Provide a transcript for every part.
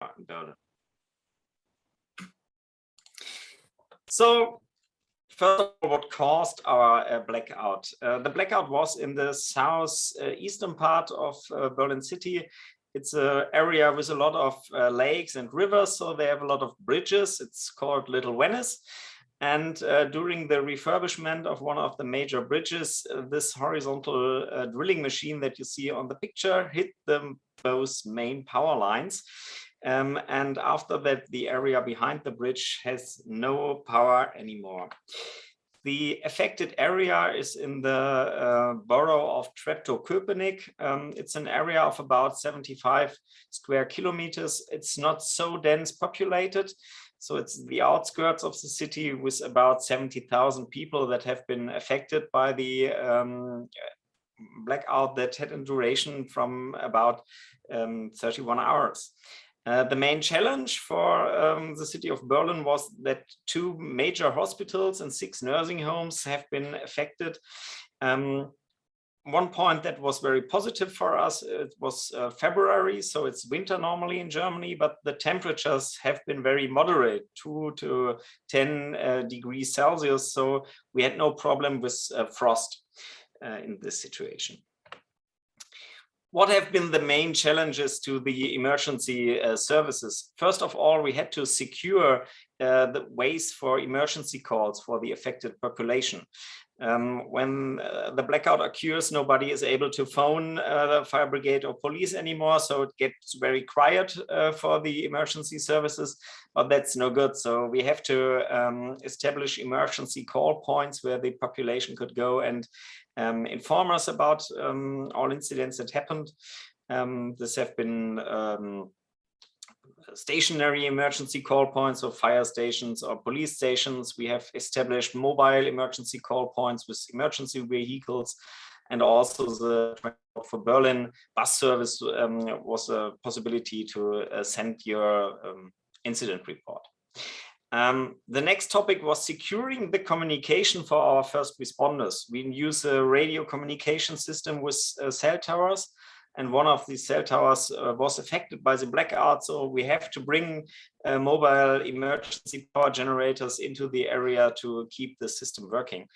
Berlin. So first of all, what caused our blackout? The blackout was in the southeastern part of Berlin city. It's an area with a lot of lakes and rivers, so they have a lot of bridges. It's called Little Venice. And during the refurbishment of one of the major bridges, this horizontal drilling machine that you see on the picture hit both main power lines. And after that, the area behind the bridge has no power anymore. The affected area is in the borough of Treptow-Köpenick. It's an area of about 75 square kilometers. It's not so dense populated. So it's the outskirts of the city with about 70,000 people that have been affected by the blackout that had a duration from about 31 hours. The main challenge for the city of Berlin was that 2 major hospitals and 6 nursing homes have been affected. One point that was very positive for us, it was February, so it's winter normally in Germany, but the temperatures have been very moderate, 2 to 10 degrees Celsius, so we had no problem with frost in this situation. What have been the main challenges to the emergency services? First of all, we had to secure the ways for emergency calls for the affected population. When the blackout occurs, nobody is able to phone the fire brigade or police anymore, so it gets very quiet for the emergency services, but that's no good. So we have to establish emergency call points where the population could go and inform us about all incidents that happened. This have been stationary emergency call points, or fire stations or police stations. We have established mobile emergency call points with emergency vehicles, and also the Transport for Berlin bus service was a possibility to send your incident report. The next topic was securing the communication for our first responders. We use a radio communication system with cell towers, and one of these cell towers was affected by the blackout, so we have to bring mobile emergency power generators into the area to keep the system working.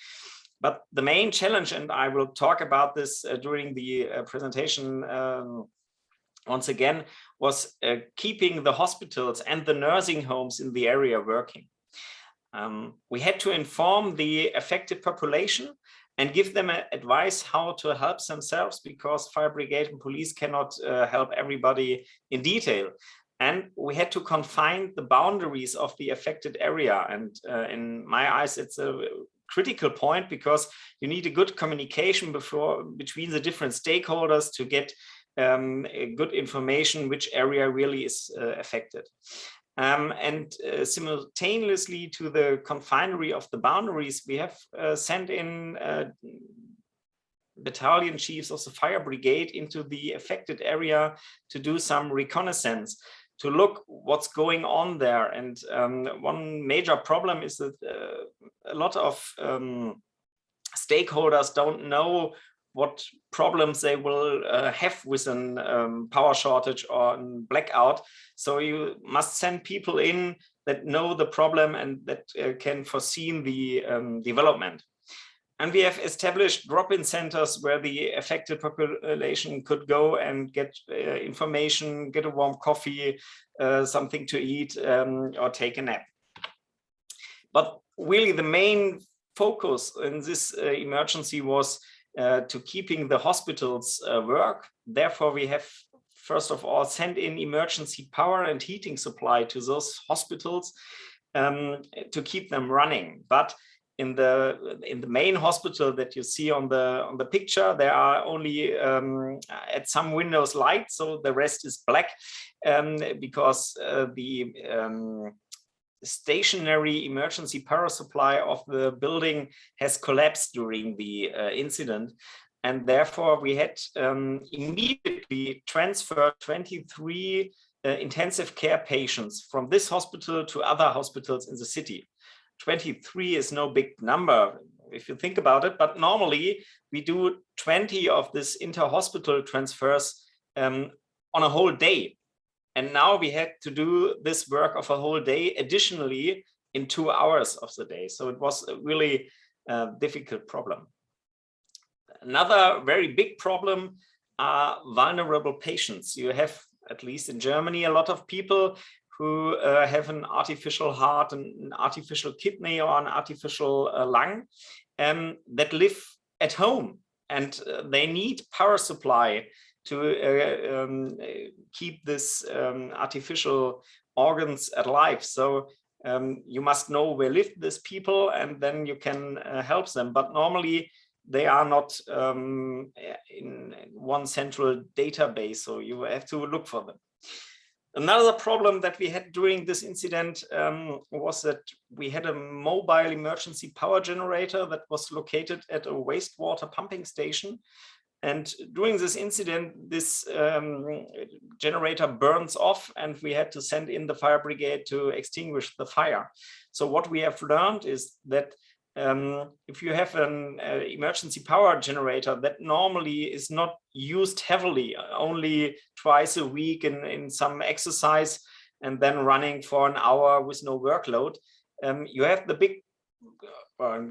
But the main challenge, and I will talk about this during the presentation once again, was keeping the hospitals and the nursing homes in the area working. We had to inform the affected population and give them advice how to help themselves, because fire brigade and police cannot help everybody in detail. And we had to confine the boundaries of the affected area. And in my eyes, it's a critical point, because you need a good communication between the different stakeholders to get good information which area really is affected. And simultaneously to the confinery of the boundaries, we have sent in battalion chiefs of the fire brigade into the affected area to do some reconnaissance, to look what's going on there. And one major problem is that a lot of stakeholders don't know what problems they will have with a power shortage or a blackout. So you must send people in that know the problem and that can foresee the development. And we have established drop-in centers where the affected population could go and get information, get a warm coffee, something to eat, or take a nap. But really the main focus in this emergency was to keeping the hospitals work. Therefore, we have first of all sent in emergency power and heating supply to those hospitals to keep them running. But in the main hospital that you see on the picture, there are only at some windows light, so the rest is black, because the stationary emergency power supply of the building has collapsed during the incident, and therefore we had immediately transferred 23 intensive care patients from this hospital to other hospitals in the city. 23 is no big number if you think about it, but normally we do 20 of this inter-hospital transfers on a whole day. And now we had to do this work of a whole day additionally in 2 hours of the day. So it was a really difficult problem. Another very big problem are vulnerable patients. You have, at least in Germany, a lot of people who have an artificial heart, an artificial kidney, or an artificial lung that live at home, and they need power supply to keep this artificial organs alive. So you must know where live these people, and then you can help them. But normally they are not in one central database, so you have to look for them. Another problem that we had during this incident was that we had a mobile emergency power generator that was located at a wastewater pumping station. And during this incident, this generator burns off, and we had to send in the fire brigade to extinguish the fire. So what we have learned is that if you have an emergency power generator that normally is not used heavily, only twice a week in some exercise, and then running for an hour with no workload, you have the big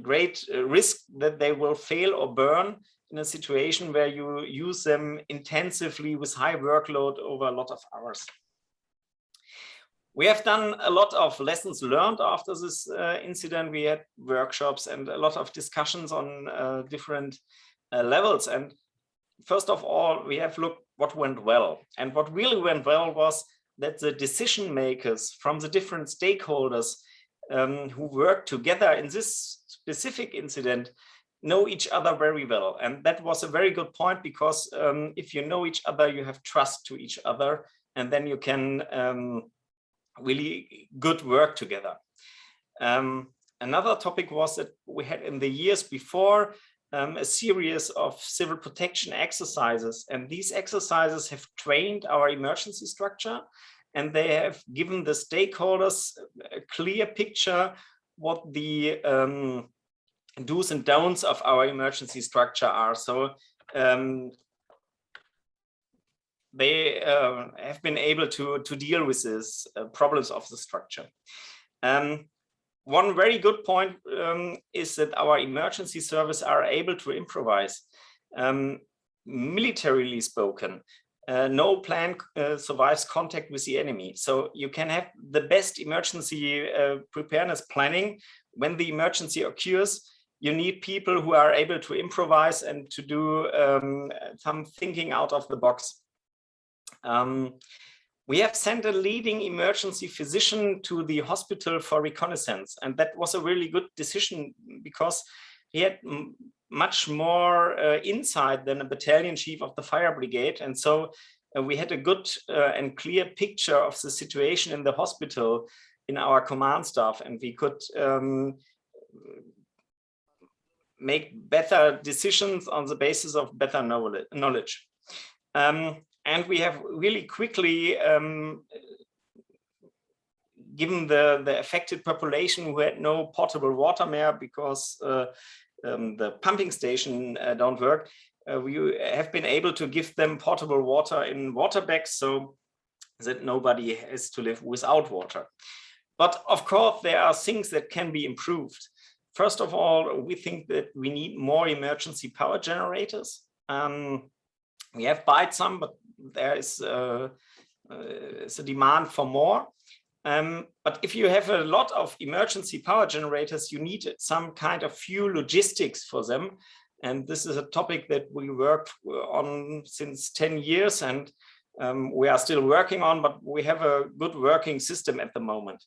great risk that they will fail or burn in a situation where you use them intensively with high workload over a lot of hours. We have done a lot of lessons learned after this incident. We had workshops and a lot of discussions on different levels. And first of all, we have looked what went well. And what really went well was that the decision makers from the different stakeholders who worked together in this specific incident know each other very well. And that was a very good point, because if you know each other, you have trust to each other, and then you can really good work together. Another topic was that we had in the years before a series of civil protection exercises, and these exercises have trained our emergency structure, and they have given the stakeholders a clear picture what the do's and don'ts of our emergency structure are. So they have been able to deal with these problems of the structure. One very good point is that our emergency service are able to improvise. Militarily spoken, no plan survives contact with the enemy. So you can have the best emergency preparedness planning. When the emergency occurs, you need people who are able to improvise and to do some thinking out of the box. We have sent a leading emergency physician to the hospital for reconnaissance, and that was a really good decision, because he had much more insight than a battalion chief of the fire brigade, and so we had a good and clear picture of the situation in the hospital in our command staff, and we could make better decisions on the basis of better knowledge. And we have really quickly given the affected population who had no potable water more because the pumping station don't work, we have been able to give them potable water in water bags so that nobody has to live without water. But of course, there are things that can be improved. First of all, we think that we need more emergency power generators. We have bought some, but there is a demand for more. But if you have a lot of emergency power generators, you need some kind of fuel logistics for them. And this is a topic that we work on since 10 years and we are still working on, but we have a good working system at the moment.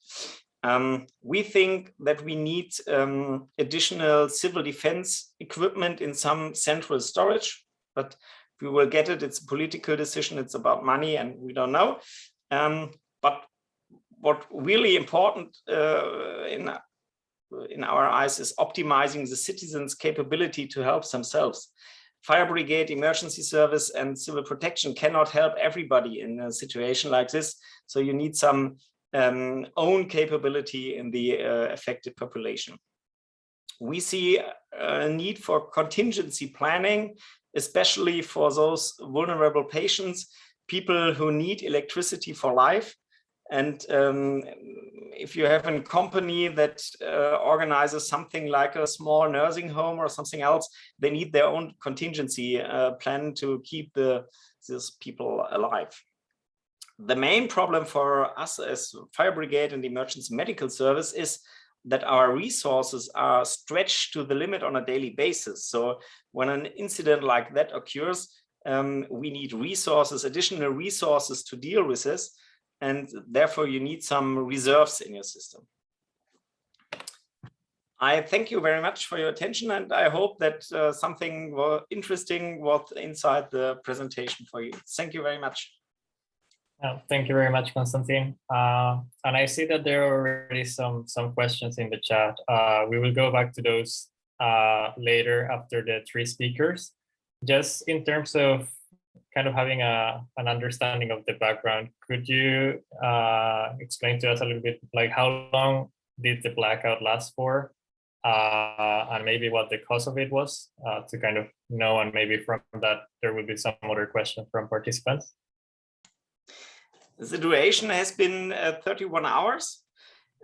We think that we need additional civil defense equipment in some central storage, but we will get it. It's a political decision. It's about money and we don't know. But what really important in our eyes is optimizing the citizens' capability to help themselves. Fire brigade, emergency service, and civil protection cannot help everybody in a situation like this. So you need some own capability in the affected population. We see a need for contingency planning, especially for those vulnerable patients. people who need electricity for life. And if you have a company that organizes something like a small nursing home or something else, they need their own contingency plan to keep these people alive. The main problem for us as fire brigade and emergency medical service is that our resources are stretched to the limit on a daily basis. So when an incident like that occurs, we need resources, additional resources to deal with this. And therefore you need some reserves in your system. I thank you very much for your attention, and I hope that something interesting was inside the presentation for you. Thank you very much. Thank you very much, Konstantin. And I see that there are already some questions in the chat. We will go back to those later after the three speakers. Just in terms of kind of having an understanding of the background, could you explain to us a little bit, like how long did the blackout last for, and maybe what the cause of it was, to kind of know, and maybe from that there will be some other questions from participants. The duration has been 31 hours,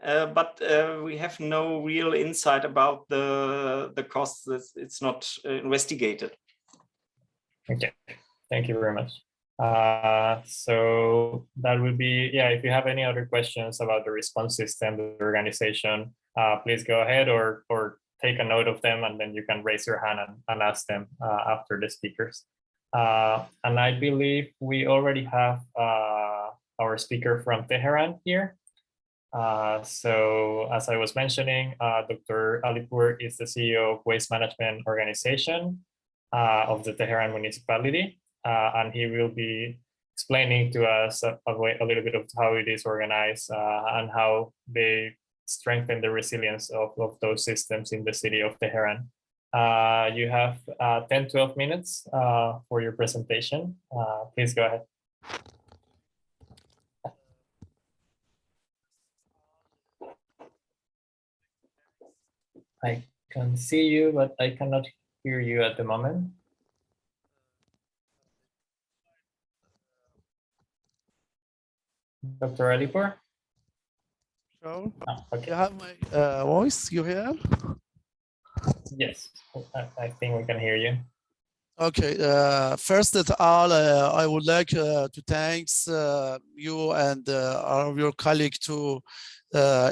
but we have no real insight about the costs. It's not investigated. Okay. Thank you very much. So that would be, yeah, if you have any other questions about the response system, the organization, please go ahead or take a note of them, and then you can raise your hand and ask them after the speakers. And I believe we already have our speaker from Tehran here. So as I was mentioning, Dr. Alipur is the CEO of Waste Management Organization of the Tehran municipality. And he will be explaining to us a little bit of how it is organized and how they strengthen the resilience of those systems in the city of Tehran. You have 10-12 minutes for your presentation. Please go ahead. I can see you, but I cannot hear you at the moment. Dr. Alipur? Sure. Oh, okay. You have my voice, you hear? Yes, I think we can hear you. Okay, first of all, I would like to thank you and all of your colleagues to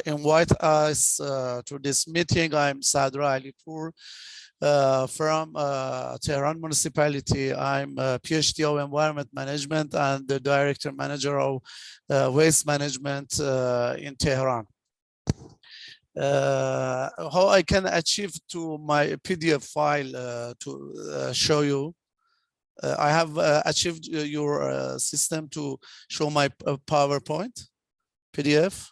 invite us to this meeting. I'm Sadra Alipur from Tehran municipality. I'm a PhD of environment management and the director manager of waste management in Tehran. How I can achieve to my PDF file to show you. I have achieved your system to show my PowerPoint PDF.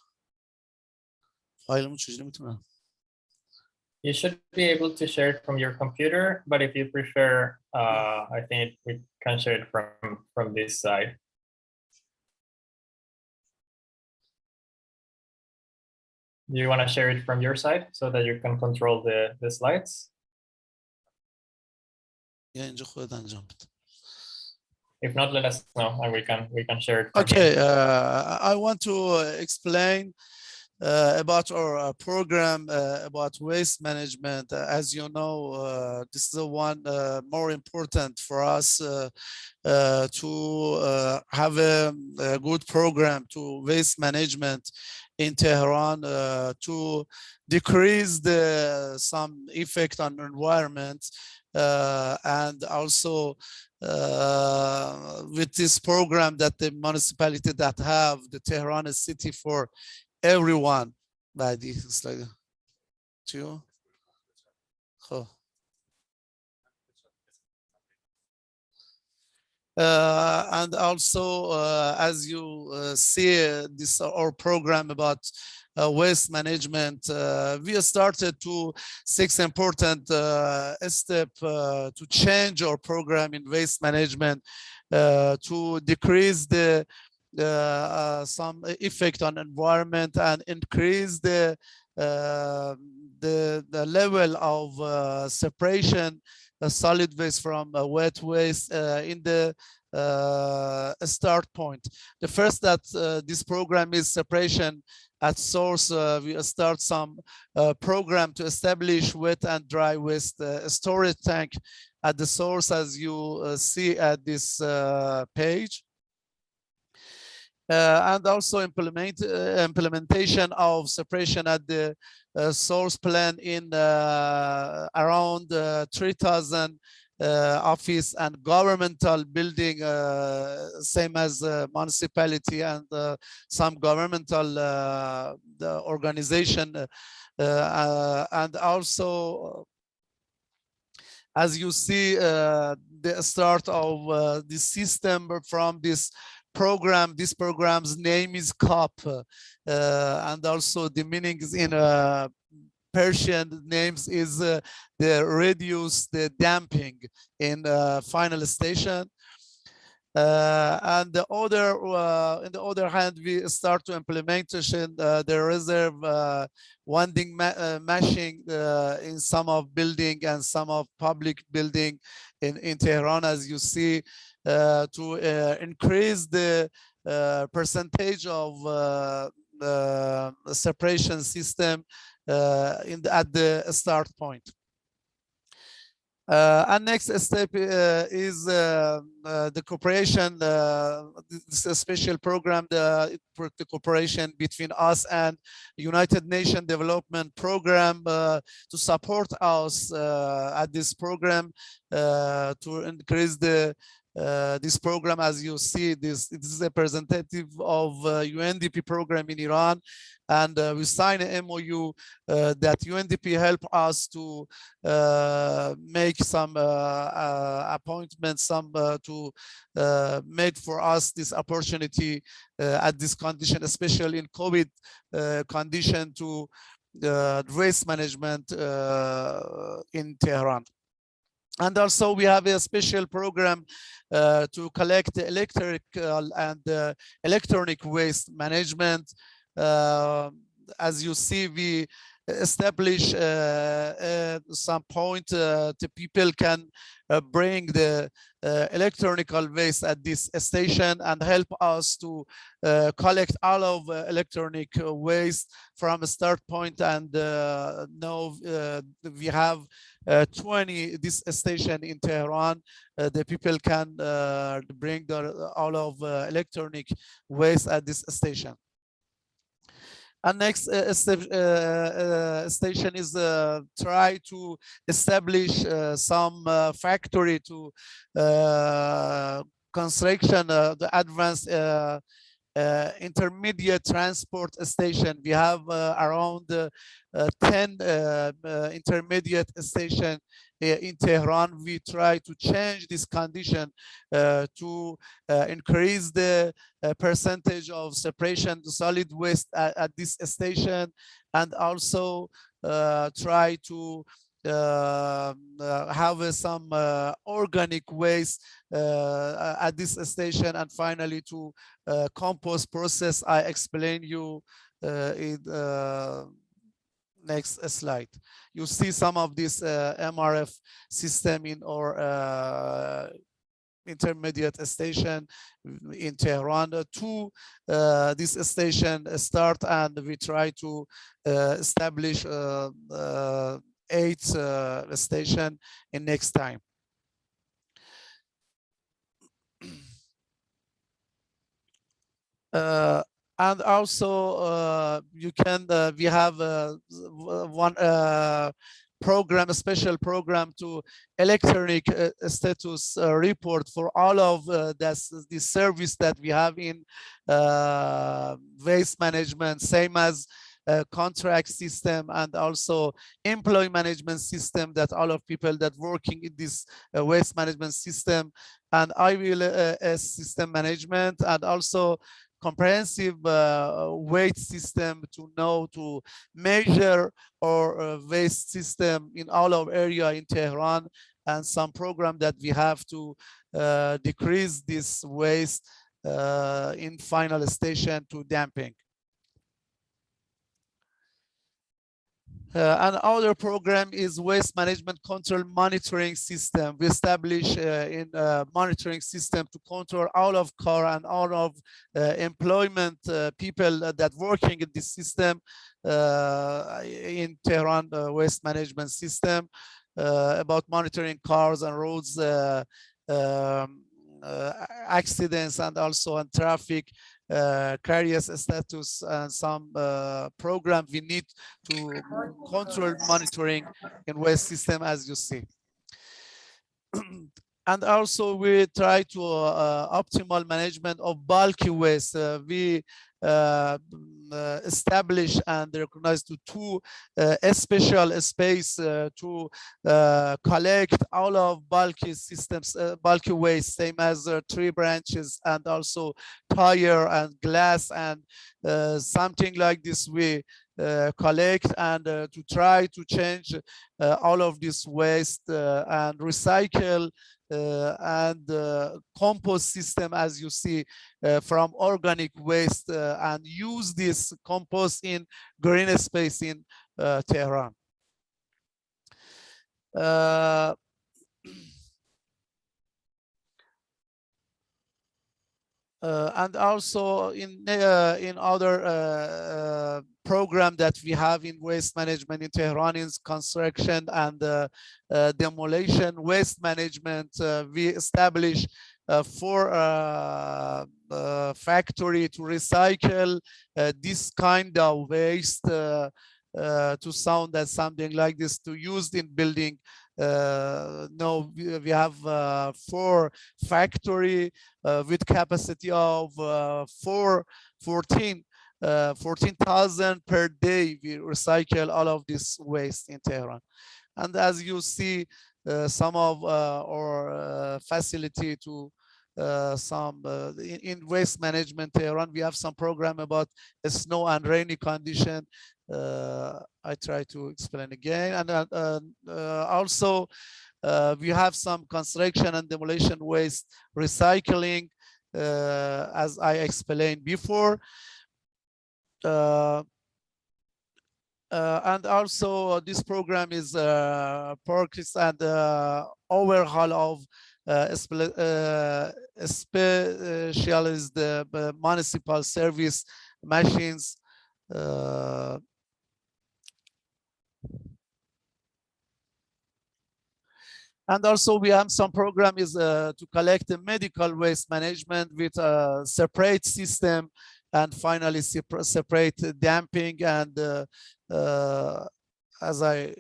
You should be able to share it from your computer, but if you prefer, I think we can share it from this side. Do you want to share it from your side so that you can control the slides? If not, let us know and we can share it. Okay, I want to explain about our program about waste management. As you know, this is the one more important for us to have a good program to waste management in Tehran to decrease some effect on the environment, and also with this program that the municipality that have the Tehran is city for everyone. By this slide too. And also, as you see, this our program about waste management, we started to 6 important steps to change our program in waste management to decrease some effect on environment and increase the level of separation solid waste from wet waste in the start point. The first that this program is separation at source. We start some program to establish wet and dry waste storage tank at the source, as you see at this page. And also implementation of separation at the source plan in around 3,000 office and governmental building, same as municipality and some governmental the organization, and also as you see the start of this system from this program. This program's name is COP, and also the meanings in Persian names is the reduce the damping in final station. And the other, on the other hand, we start to implementation the reserve winding mashing in some of building and some of public building in Tehran, as you see, to increase the percentage of separation system at the start point. And next step is the cooperation. This is a special program, the cooperation between us and United Nations Development Program to support us at this program to increase the this program. As you see, this is a representative of UNDP program in Iran, and we signed an MOU that UNDP help us to make some appointments, some to make for us this opportunity at this condition, especially in COVID condition, to waste management in Tehran. And also we have a special program to collect electrical and electronic waste management. As you see, we establish some point the people can bring the electronical waste at this station and help us to collect all of electronic waste from a start point. And now we have 20 this station in Tehran. The people can bring all of electronic waste at this station. And next station is try to establish some factory to construction the advanced intermediate transport station. We have around 10 intermediate station in Tehran. We try to change this condition to increase the percentage of separation to solid waste at this station, and also try to have some organic waste at this station, and finally to compost process. I explain you in next slide. You see some of this MRF system in our intermediate station in Tehran. To this station start, and we try to establish 8 station in next time. And also you can we have one program, a special program to electronic status report for all of this service that we have in waste management, same as contract system, and also employee management system, that all of people that working in this waste management system, and I will system management, and also comprehensive weight system to know to measure our waste system in all of area in Tehran, and some program that we have to decrease this waste in final station to damping. And other program is waste management control monitoring system. We establish in monitoring system to control all of car and all of employment people that working in this system in Tehran waste management system about monitoring cars and roads accidents and also on traffic carriers status and some program we need to control monitoring in waste system as you see. And also we try to optimal management of bulky waste. We establish and recognize to two special space to collect all of bulky systems, bulky waste, same as tree branches and also tire and glass and something like this we collect and to try to change all of this waste and recycle and compost system as you see from organic waste and use this compost in green space in Tehran. And also in other program that we have in waste management in Tehran is construction and demolition waste management. We establish for factory to recycle this kind of waste to sound as something like this to use in building. No, we have 4 factory with capacity of 14,000 per day. We recycle all of this waste in Tehran. And as you see, some of our facility to some in waste management Tehran, we have some program about snow and rainy condition. I try to explain again. And also we have some construction and demolition waste recycling, as I explained before. And also this program is purchase and overhaul of specialized municipal service machines. And also we have some program is to collect the medical waste management with a separate system and finally separate damping and as I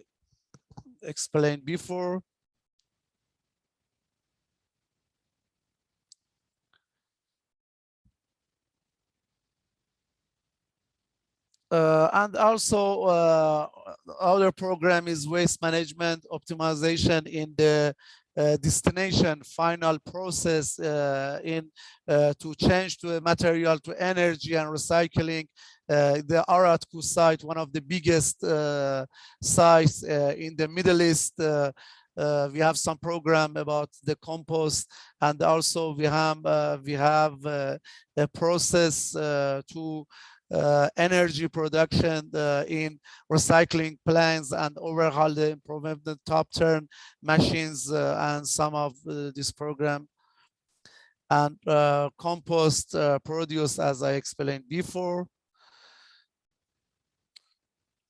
explained before. And also other program is waste management optimization in the destination final process in to change to a material to energy and recycling. The Aratku site, one of the biggest sites in the Middle East. We have some program about the compost, and also we have a process to energy production in recycling plants and overhaul the improvement the top turn machines and some of this program. And compost produce as I explained before.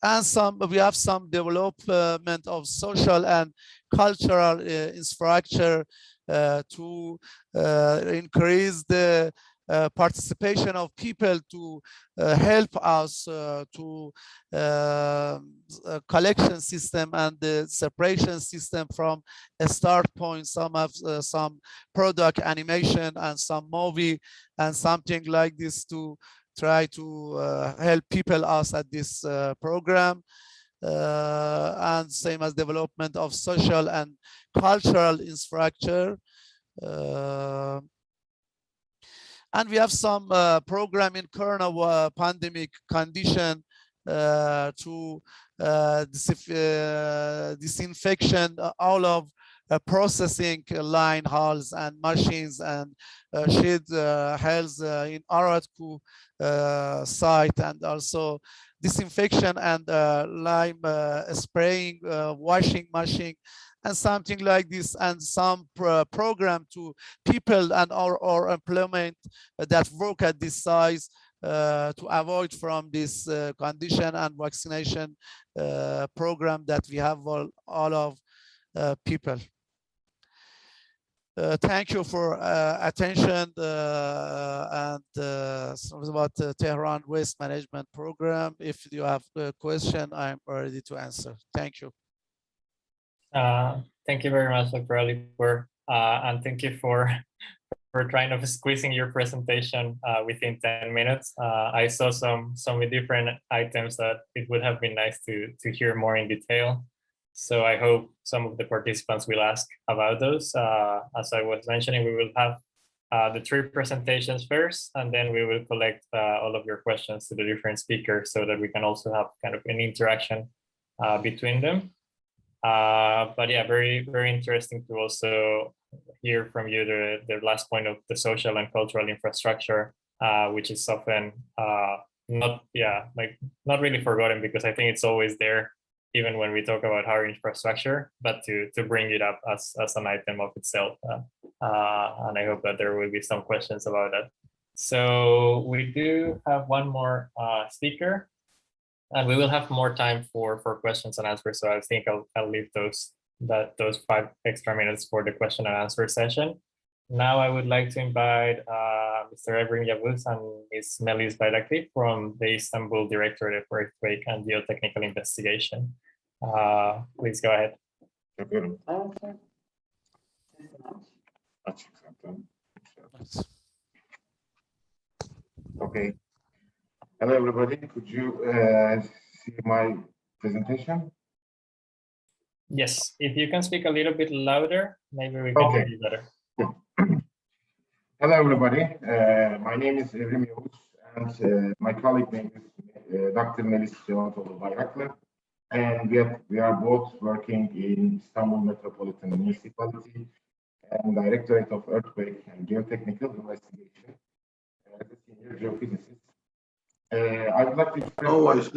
And we have some development of social and cultural infrastructure to increase the participation of people to help us to collection system and the separation system from a start point. Some have some product animation and some movie and something like this to try to help people us at this program. And same as development of social and cultural infrastructure. And we have some program in corona pandemic condition to disinfection all of processing line halls and machines and shed health in Aratku site, and also disinfection and lime spraying, washing machine, and something like this, and some program to people and or employment that work at this size to avoid from this condition, and vaccination program that we have all of people. Thank you for attention and about the Tehran Waste Management Program. If you have a question, I'm ready to answer. Thank you. Thank you very much, Dr. Alipur, and thank you for trying of squeezing your presentation within 10 minutes. I saw some different items that it would have been nice to hear more in detail. So I hope some of the participants will ask about those. As I was mentioning, we will have the 3 presentations first, and then we will collect all of your questions to the different speakers so that we can also have kind of an interaction between them. But yeah, very, very interesting to also hear from you the last point of the social and cultural infrastructure, which is often not really forgotten, because I think it's always there, even when we talk about hard infrastructure, but to bring it up as an item of itself. And I hope that there will be some questions about that. So we do have one more speaker, and we will have more time for questions and answers. So I think I'll leave those 5 extra minutes for the question and answer session. Now I would like to invite Mr. Evrim Yavuz and Ms. Melis Bayrakli from the Istanbul Directorate for Earthquake and Geotechnical Investigation. Please go ahead. Okay. Hello, everybody. Could you see my presentation? Yes, if you can speak a little bit louder, maybe we can hear you better. Hello, everybody. My name is Evrim Yavuz, and my colleague name is Dr. Melis Bayrakli. And we are both working in Istanbul Metropolitan Municipality and Directorate of Earthquake and Geotechnical Investigation as a senior geophysicist. I would like to express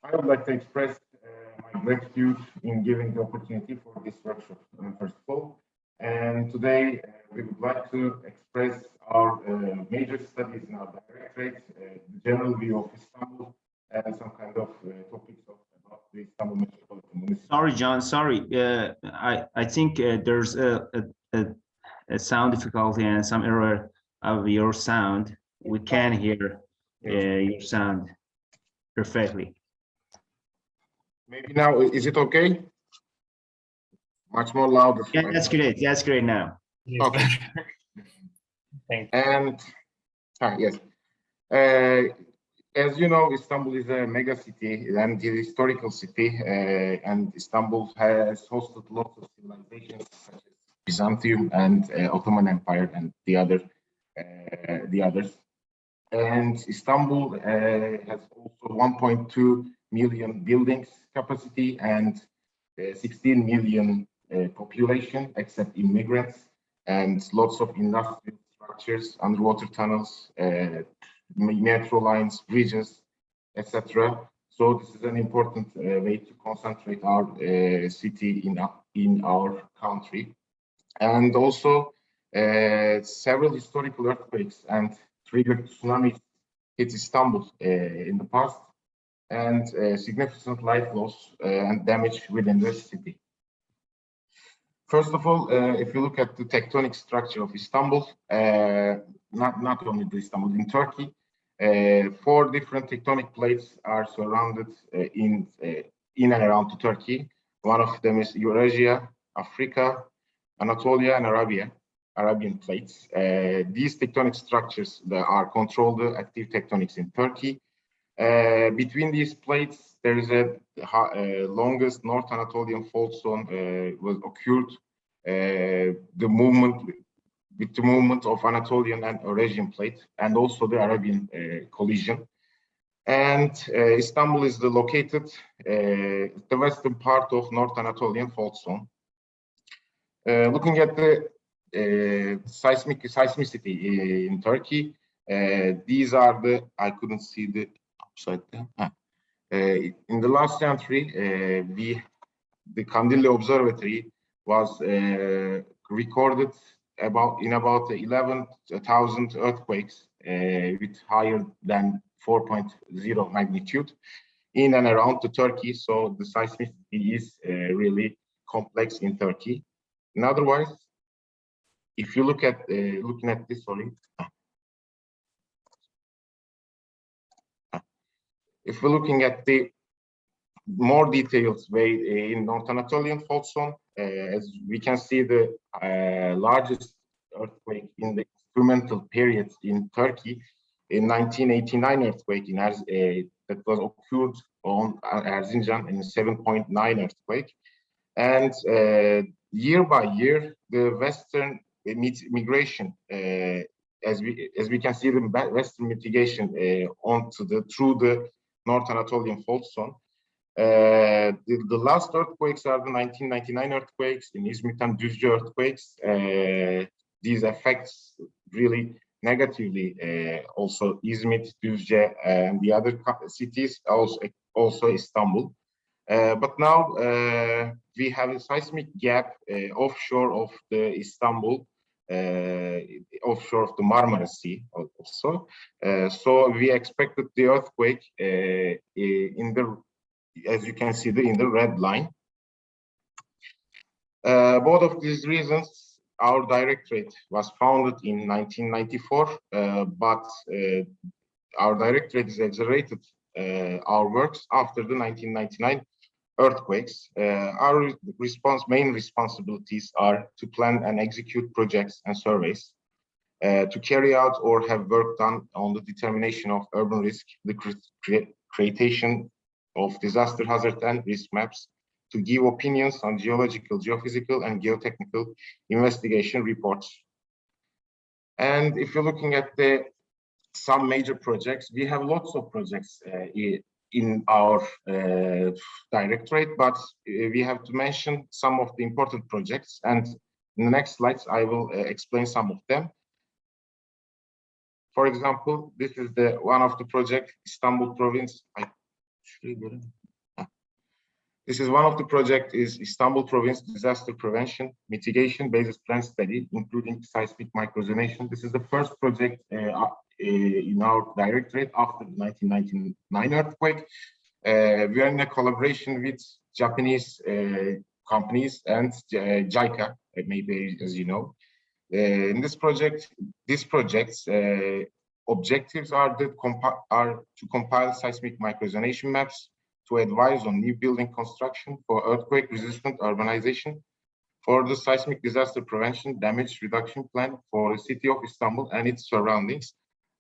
I would like to express my gratitude in giving the opportunity for this workshop, first of all. And today we would like to express our major studies in our directorate, the general view of Istanbul, and some kind of topics about the Istanbul Metropolitan Municipality. Sorry, John. Sorry. I think there's a sound difficulty and some error of your sound. We can hear your sound perfectly. Maybe now, is it okay? Much more louder. Yeah, that's great. That's great now. Okay. Thank you. And yes, as you know, Istanbul is a mega city and a historical city, and Istanbul has hosted lots of civilizations such as Byzantium and Ottoman Empire and the others. And Istanbul has also 1.2 million buildings capacity and 16 million population, except immigrants, and lots of industrial structures, underwater tunnels, metro lines, bridges, etc. So this is an important way to concentrate our city in our country. And also several historical earthquakes and triggered tsunamis hit Istanbul in the past, and significant life loss and damage within the city. First of all, if you look at the tectonic structure of Istanbul, not only the Istanbul, in Turkey, 4 different tectonic plates are surrounded in and around Turkey. One of them is Eurasia, Africa, Anatolia, and Arabian plates. These tectonic structures that are control the active tectonics in Turkey. Between these plates, there is a longest North Anatolian fault zone was occurred. The movement of Anatolian and Eurasian plate, and also the Arabian collision. And Istanbul is located the western part of North Anatolian fault zone. Looking at the seismicity in Turkey, These are the, I couldn't see the upside down. In the last century, the Kandilli Observatory was recorded in about 11,000 earthquakes with higher than 4.0 magnitude in and around Turkey. So the seismicity is really complex in Turkey. In other words, if you look at looking at this, sorry. If we're looking at the more detailed way in North Anatolian fault zone, as we can see, the largest earthquake in the instrumental period in Turkey in 1989 earthquake that was occurred on Erzincan in 7.9 earthquake. And year by year, the Western migration, as we can see, the Western mitigation through the North Anatolian fault zone. The last earthquakes are the 1999 earthquakes, in Izmit and Düzce earthquakes. These affects really negatively also Izmit, Düzce, and the other cities, also Istanbul. But now we have a seismic gap offshore of the Istanbul, offshore of the Marmara Sea also. So we expected the earthquake as you can see in the red line. Both of these reasons, our directorate was founded in 1994, but our directorate has accelerated our works after the 1999 earthquakes. Our main responsibilities are to plan and execute projects and surveys, to carry out or have work done on the determination of urban risk, the creation of disaster hazard and risk maps, to give opinions on geological, geophysical, and geotechnical investigation reports. And if you're looking at some major projects, we have lots of projects in our directorate, but we have to mention some of the important projects. And in the next slides, I will explain some of them. For example, this is one of the projects, Istanbul province. This is one of the project is Istanbul province disaster prevention mitigation basis plan study, including seismic microzonation. This is the first project in our directorate after the 1999 earthquake. We are in a collaboration with Japanese companies and JICA, maybe as you know. In this project, these projects objectives are to compile seismic microzonation maps, to advise on new building construction for earthquake-resistant urbanization, for the seismic disaster prevention damage reduction plan for the city of Istanbul and its surroundings.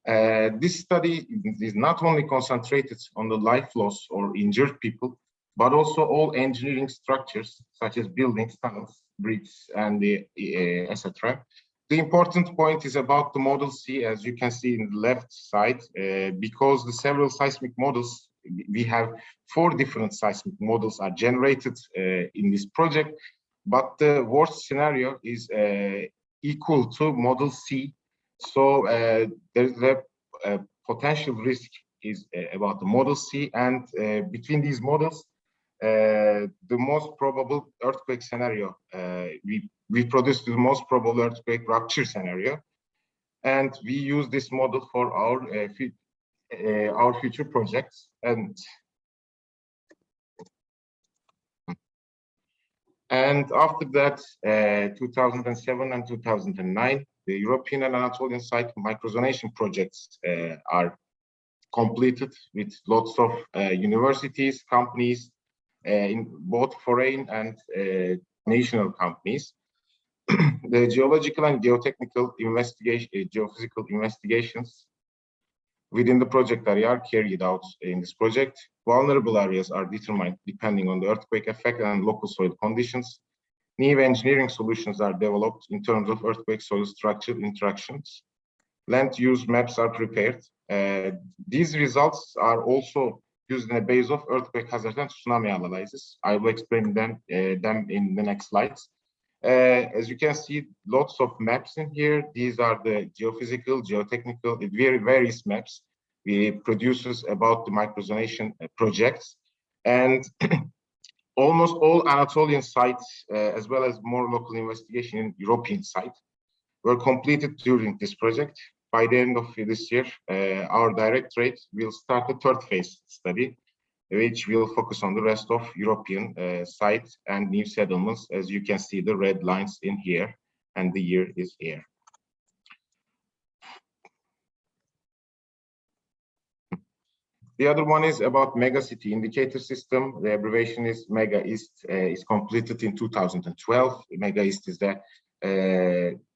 This study is not only concentrated on the life loss or injured people, but also all engineering structures such as buildings, tunnels, bridges, and etc. The important point is about the Model C, as you can see in the left side, because the several seismic models, we have 4 different seismic models are generated in this project, but the worst scenario is equal to Model C. So there's a potential risk is about the Model C, and between these models, the most probable earthquake scenario, we produced the most probable earthquake rupture scenario, and we use this model for our future projects. And after that, 2007 and 2009, the European and Anatolian site microzonation projects are completed with lots of universities, companies, in both foreign and national companies. The geological and geotechnical geophysical investigations within the project area are carried out in this project. Vulnerable areas are determined depending on the earthquake effect and local soil conditions. New engineering solutions are developed in terms of earthquake soil structure interactions. Land use maps are prepared. These results are also used in a base of earthquake hazard and tsunami analysis. I will explain them in the next slides. As you can see, lots of maps in here. These are the geophysical, geotechnical, various maps we produces about the microzonation projects. And almost all Anatolian sites, as well as more local investigation in European sites, were completed during this project. By the end of this year, our directorate will start the third phase study, which will focus on the rest of European sites and new settlements. As you can see, the red lines in here, and the year is here. The other one is about megacity indicator system. The abbreviation is MegaEast. Is completed in 2012. MegaEast is the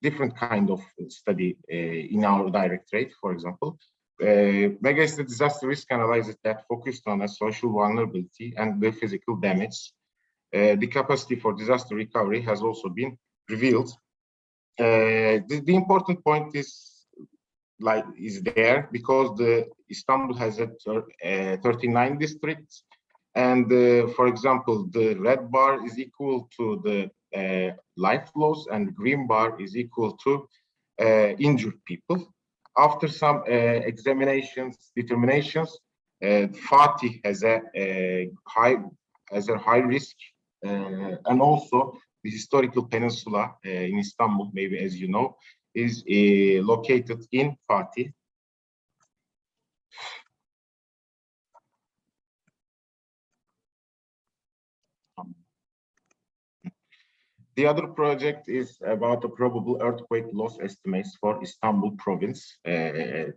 different kind of study in our directorate, for example. MegaEast is a disaster risk analysis that focused on a social vulnerability and the physical damage. The capacity for disaster recovery has also been revealed. The important point is there because the Istanbul has 39 districts, and for example, the red bar is equal to the life loss, and green bar is equal to injured people. After some determinations, Fatih has a high risk, and also the historical peninsula in Istanbul, maybe as you know, is located in Fatih. The other project is about the probable earthquake loss estimates for Istanbul province. We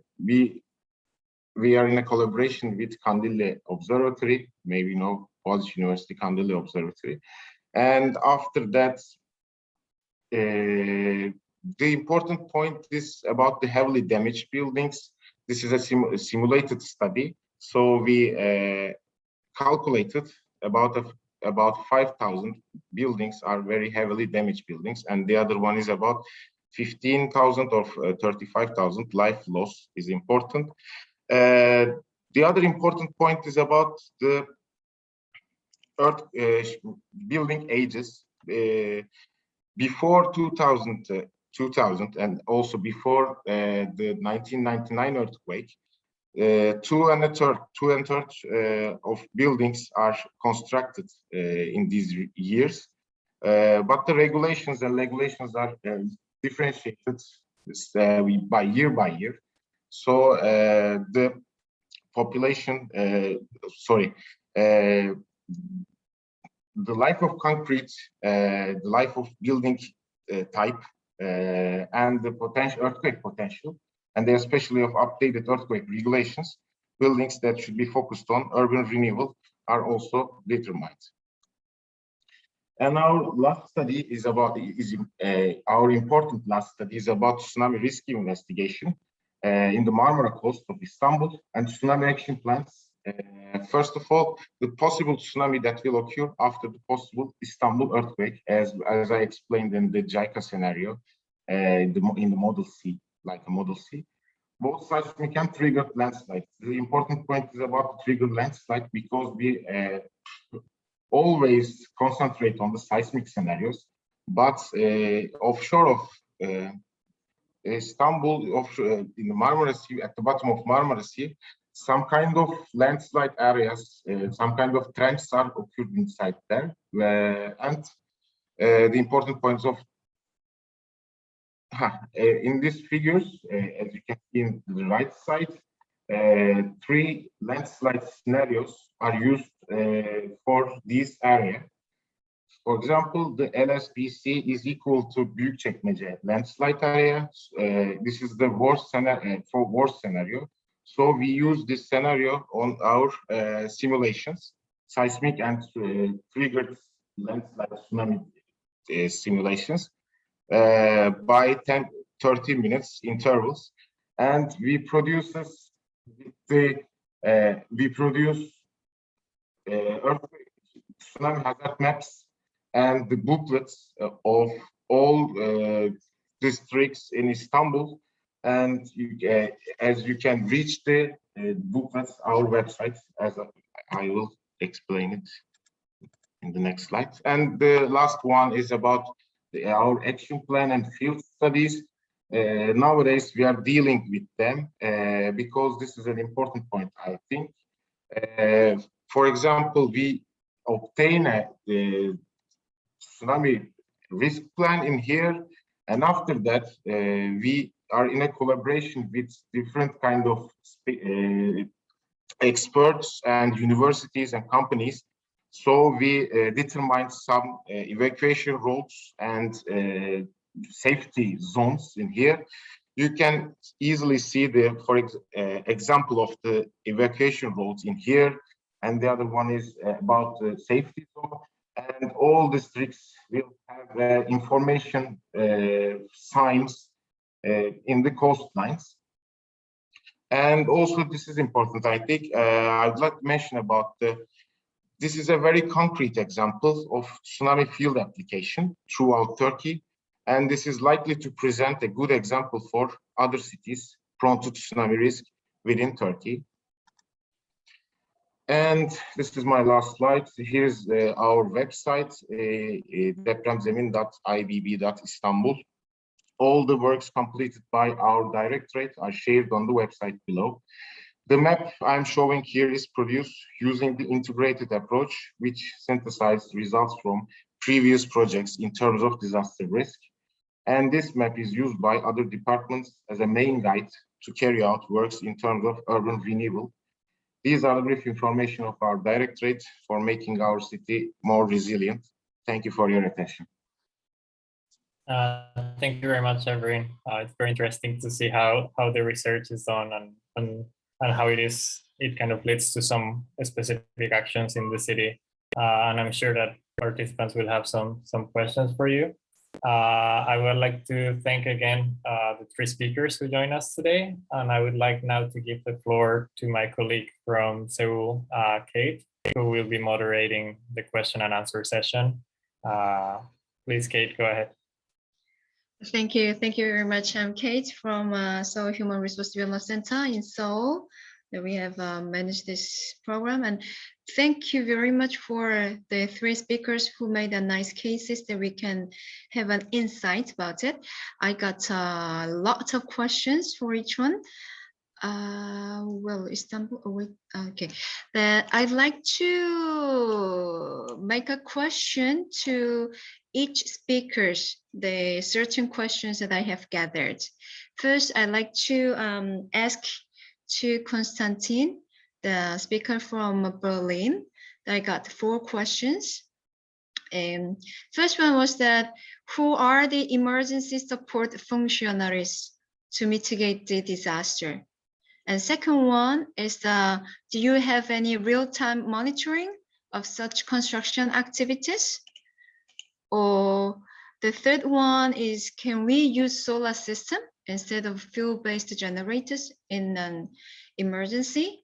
are in a collaboration with Kandilli Observatory, maybe you know Boğaziçi University Kandilli Observatory. And after that, the important point is about the heavily damaged buildings. This is a simulated study. So we calculated about 5,000 buildings are very heavily damaged buildings, and the other one is about 15,000 or 35,000 life loss is important. The other important point is about the building ages. Before 2000 and also before the 1999 earthquake, 2/3 of buildings are constructed in these years, but the regulations are differentiated by year. So the population, the life of concrete, the life of building type, and the earthquake potential, and especially of updated earthquake regulations, buildings that should be focused on urban renewal are also determined. And our last study is about our important last study is about tsunami risk investigation in the Marmara coast of Istanbul and tsunami action plans. First of all, the possible tsunami that will occur after the possible Istanbul earthquake, as I explained in the JICA scenario, in the model C, like a model C. Both seismic and triggered landslides. The important point is about the triggered landslide because we always concentrate on the seismic scenarios, but offshore of Istanbul, offshore in the Marmara Sea, at the bottom of Marmara Sea, some kind of landslide areas, some kind of trends are occurred inside there. And the important points of in these figures, as you can see in the right side, 3 landslide scenarios are used for this area. For example, the LSPC is equal to Büyükçekmece landslide area. This is the worst scenario. So we use this scenario on our simulations, seismic and triggered landslide tsunami simulations by 10-30 minutes intervals, and we produce earthquake tsunami hazard maps and the booklets of all districts in Istanbul. And as you can reach the booklets, our website, as I will explain it in the next slide. And the last one is about our action plan and field studies, nowadays we are dealing with them because this is an important point, I think. For example, we obtain a tsunami risk plan in here, and after that we are in a collaboration with different kind of experts and universities and companies. So we determine some evacuation routes and safety zones in here. You can easily see the, for example of the evacuation routes in here, and the other one is about the safety zone. And all districts will have information signs in the coastlines. And also, this is important, I think. I'd like to mention about this is a very concrete example of tsunami field application throughout Turkey. And this is likely to present a good example for other cities prone to tsunami risk within Turkey. And this is my last slide. Here's our website, depremzemin.ibb.istanbul. All the works completed by our directorate are shared on the website below. The map I'm showing here is produced using the integrated approach, which synthesized results from previous projects in terms of disaster risk. And this map is used by other departments as a main guide to carry out works in terms of urban renewal. These are the brief information of our directorate for making our city more resilient. Thank you for your attention. Thank you very much, Everin. It's very interesting to see how the research is done and how it kind of leads to some specific actions in the city. And I'm sure that participants will have some questions for you. I would like to thank again the three speakers who joined us today. And I would like now to give the floor to my colleague from Seoul, Kate, who will be moderating the question and answer session. Please, Kate, go ahead. Thank you. Thank you very much. I'm Kate from Seoul Human Resource Development Center in Seoul. We have managed this program, and thank you very much for the three speakers who made a nice cases that we can have an insight about it. I got a lot of questions for each one. Well, Istanbul, okay. Then I'd like to make a question to each speakers, the certain questions that I have gathered. First, I'd like to ask to Konstantin, the speaker from Berlin. I got 4 questions. First one was that, who are the emergency support functionaries to mitigate the disaster? And second one is, do you have any real-time monitoring of such construction activities? Or the third one is, can we use solar system instead of fuel-based generators in an emergency?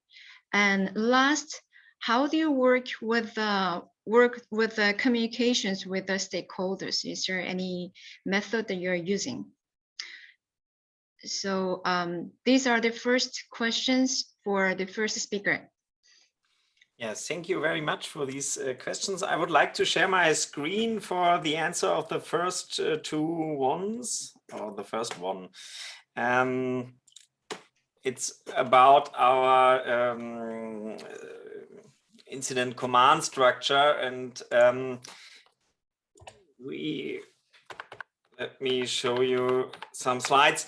And last, how do you work with the communications with the stakeholders? Is there any method that you're using? So these are the first questions for the first speaker. Yes, thank you very much for these questions. I would like to share my screen for the answer of the first 2 ones, or the first one. It's about our incident command structure, and let me show you some slides.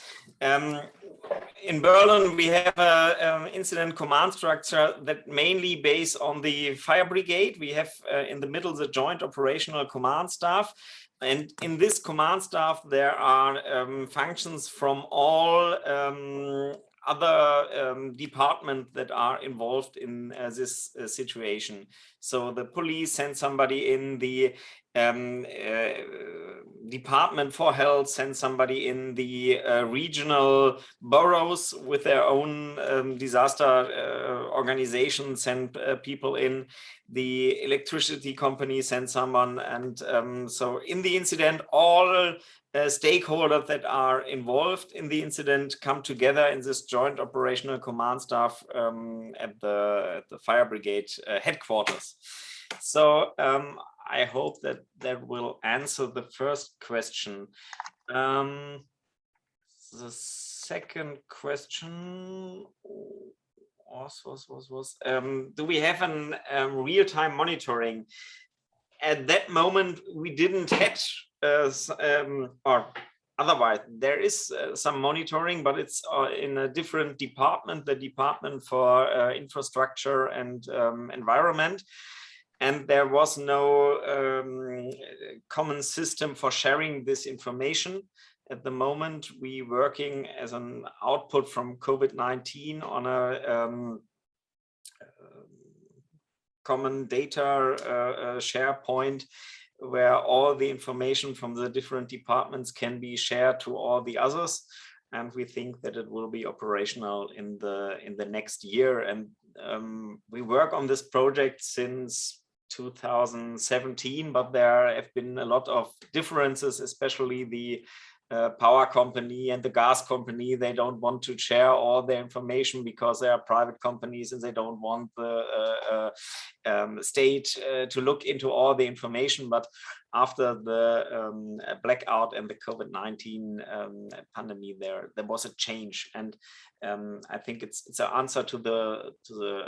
In Berlin, we have an incident command structure that mainly based on the fire brigade. We have in the middle the joint operational command staff. And in this command staff, there are functions from all other departments that are involved in this situation. So the police send somebody in, the Department for Health send somebody in, the regional boroughs with their own disaster organization send people in, the electricity company send someone, and so in the incident, all stakeholders that are involved in the incident come together in this joint operational command staff at the fire brigade headquarters. So I hope that that will answer the first question. The second question was do we have an real-time monitoring? At that moment, we didn't have, or otherwise, there is some monitoring, but it's in a different department, the Department for Infrastructure and Environment. And there was no common system for sharing this information. At the moment, we working as an output from COVID-19 on a common data SharePoint, where all the information from the different departments can be shared to all the others. And we think that it will be operational in the next year. And we work on this project since 2017, but there have been a lot of differences, especially the power company and the gas company. They don't want to share all their information because they are private companies and they don't want the state to look into all the information. But after the blackout and the COVID-19 pandemic, there was a change. And I think it's an answer to the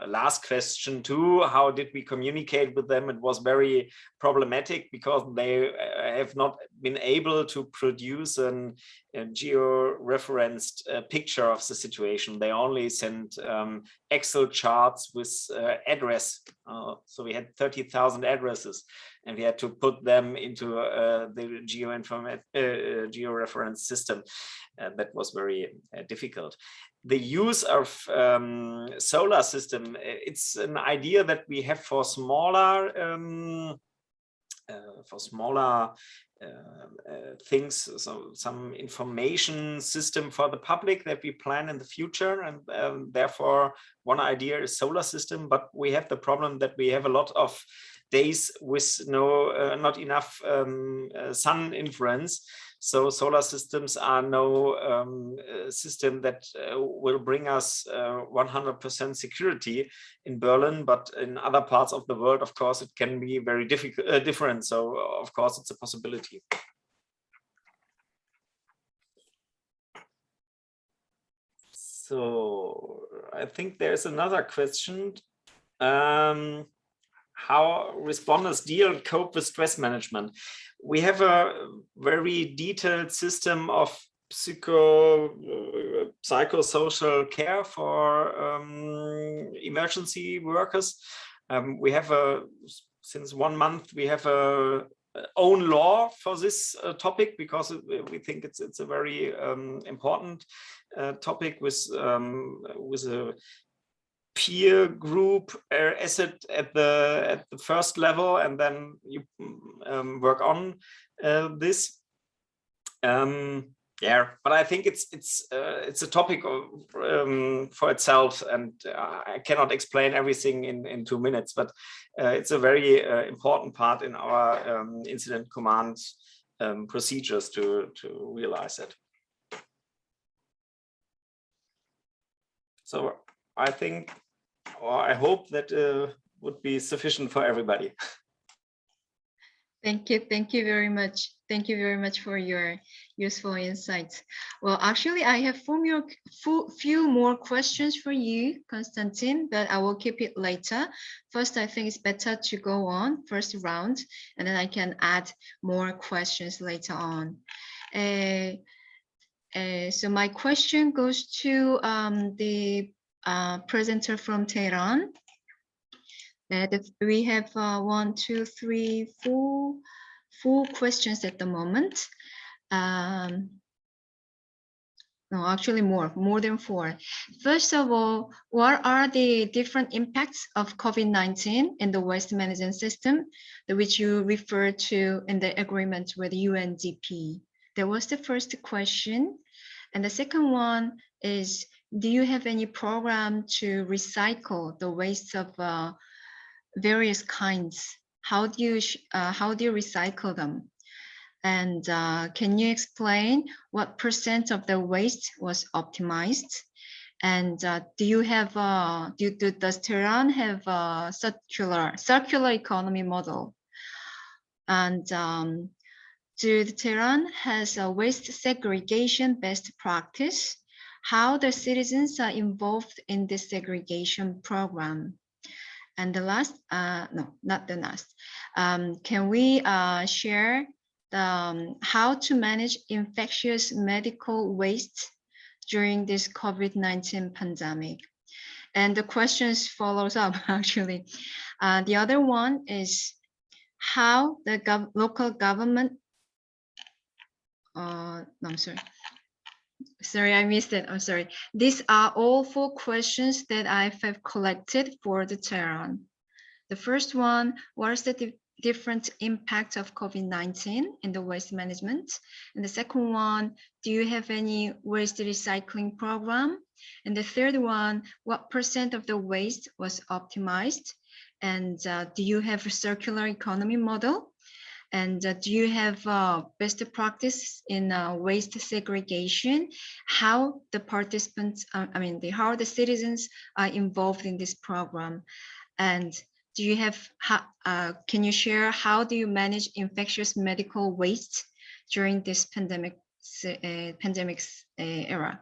last question too. How did we communicate with them? It was very problematic because they have not been able to produce a geo-referenced picture of the situation. They only sent Excel charts with address. So we had 30,000 addresses, and we had to put them into the geo-reference system. That was very difficult. The use of solar system, it's an idea that we have for smaller things, so some information system for the public that we plan in the future, and therefore one idea is solar system. But we have the problem that we have a lot of days with not enough sun influence. So solar systems are no system that will bring us 100% security in Berlin, but in other parts of the world, of course, it can be very different. So of course, it's a possibility. So I think there's another question. How responders deal and cope with stress management. We have a very detailed system of psychosocial care for emergency workers. We have since 1 month, we have a own law for this topic, because we think it's a very important topic with a peer group asset at the first level, and then you work on this. Yeah, but I think it's a topic for itself, and I cannot explain everything in 2 minutes, but it's a very important part in our incident command procedures to realize it. So I think, or I hope that would be sufficient for everybody. Thank you very much. Thank you very much for your useful insights. Well, actually, I have few more questions for you, Konstantin, but I will keep it later. First, I think it's better to go on first round, and then I can add more questions later on. So my question goes to the presenter from Tehran. We have 1, 2, 3, 4 questions at the moment. No, actually more than 4. First of all, what are the different impacts of COVID-19 in the waste management system, which you refer to in the agreement with UNDP? That was the first question. And the second one is, do you have any program to recycle the waste of various kinds? How do you recycle them? And can you explain what % of the waste was optimized? And do you have does Tehran have a circular economy model? And do Tehran has a waste segregation best practice? How the citizens are involved in this segregation program? And the last, no, not the last. Can we share the, how to manage infectious medical waste during this COVID-19 pandemic? And the questions follows up actually. The other one is how the local government, no, I'm sorry. Sorry, I missed it. I'm sorry. These are all 4 questions that I have collected for the Tehran. The first one, what is the different impact of COVID-19 in the waste management? And the second one, do you have any waste recycling program? And the third one, what % of the waste was optimized? And do you have a circular economy model? And do you have best practice in waste segregation? How the participants, how the citizens are involved in this program? And do you have, can you share how do you manage infectious medical waste during this pandemic era?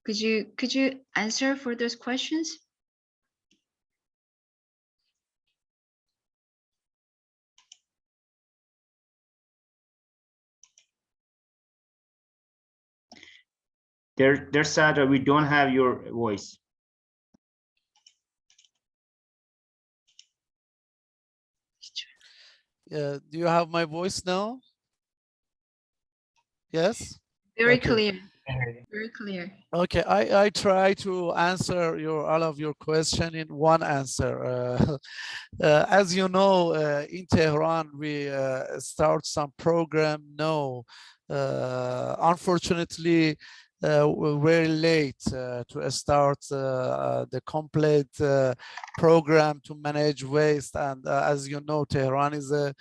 Could you answer for those questions? There's Sandra, we don't have your voice. Do you have my voice now? Yes? Very Okay. clear. Very clear. Okay, I try to answer all of your question in one answer. As you know, in Tehran, we start some program now. Unfortunately, we're very late to start the complete program to manage waste. And as you know, Tehran is a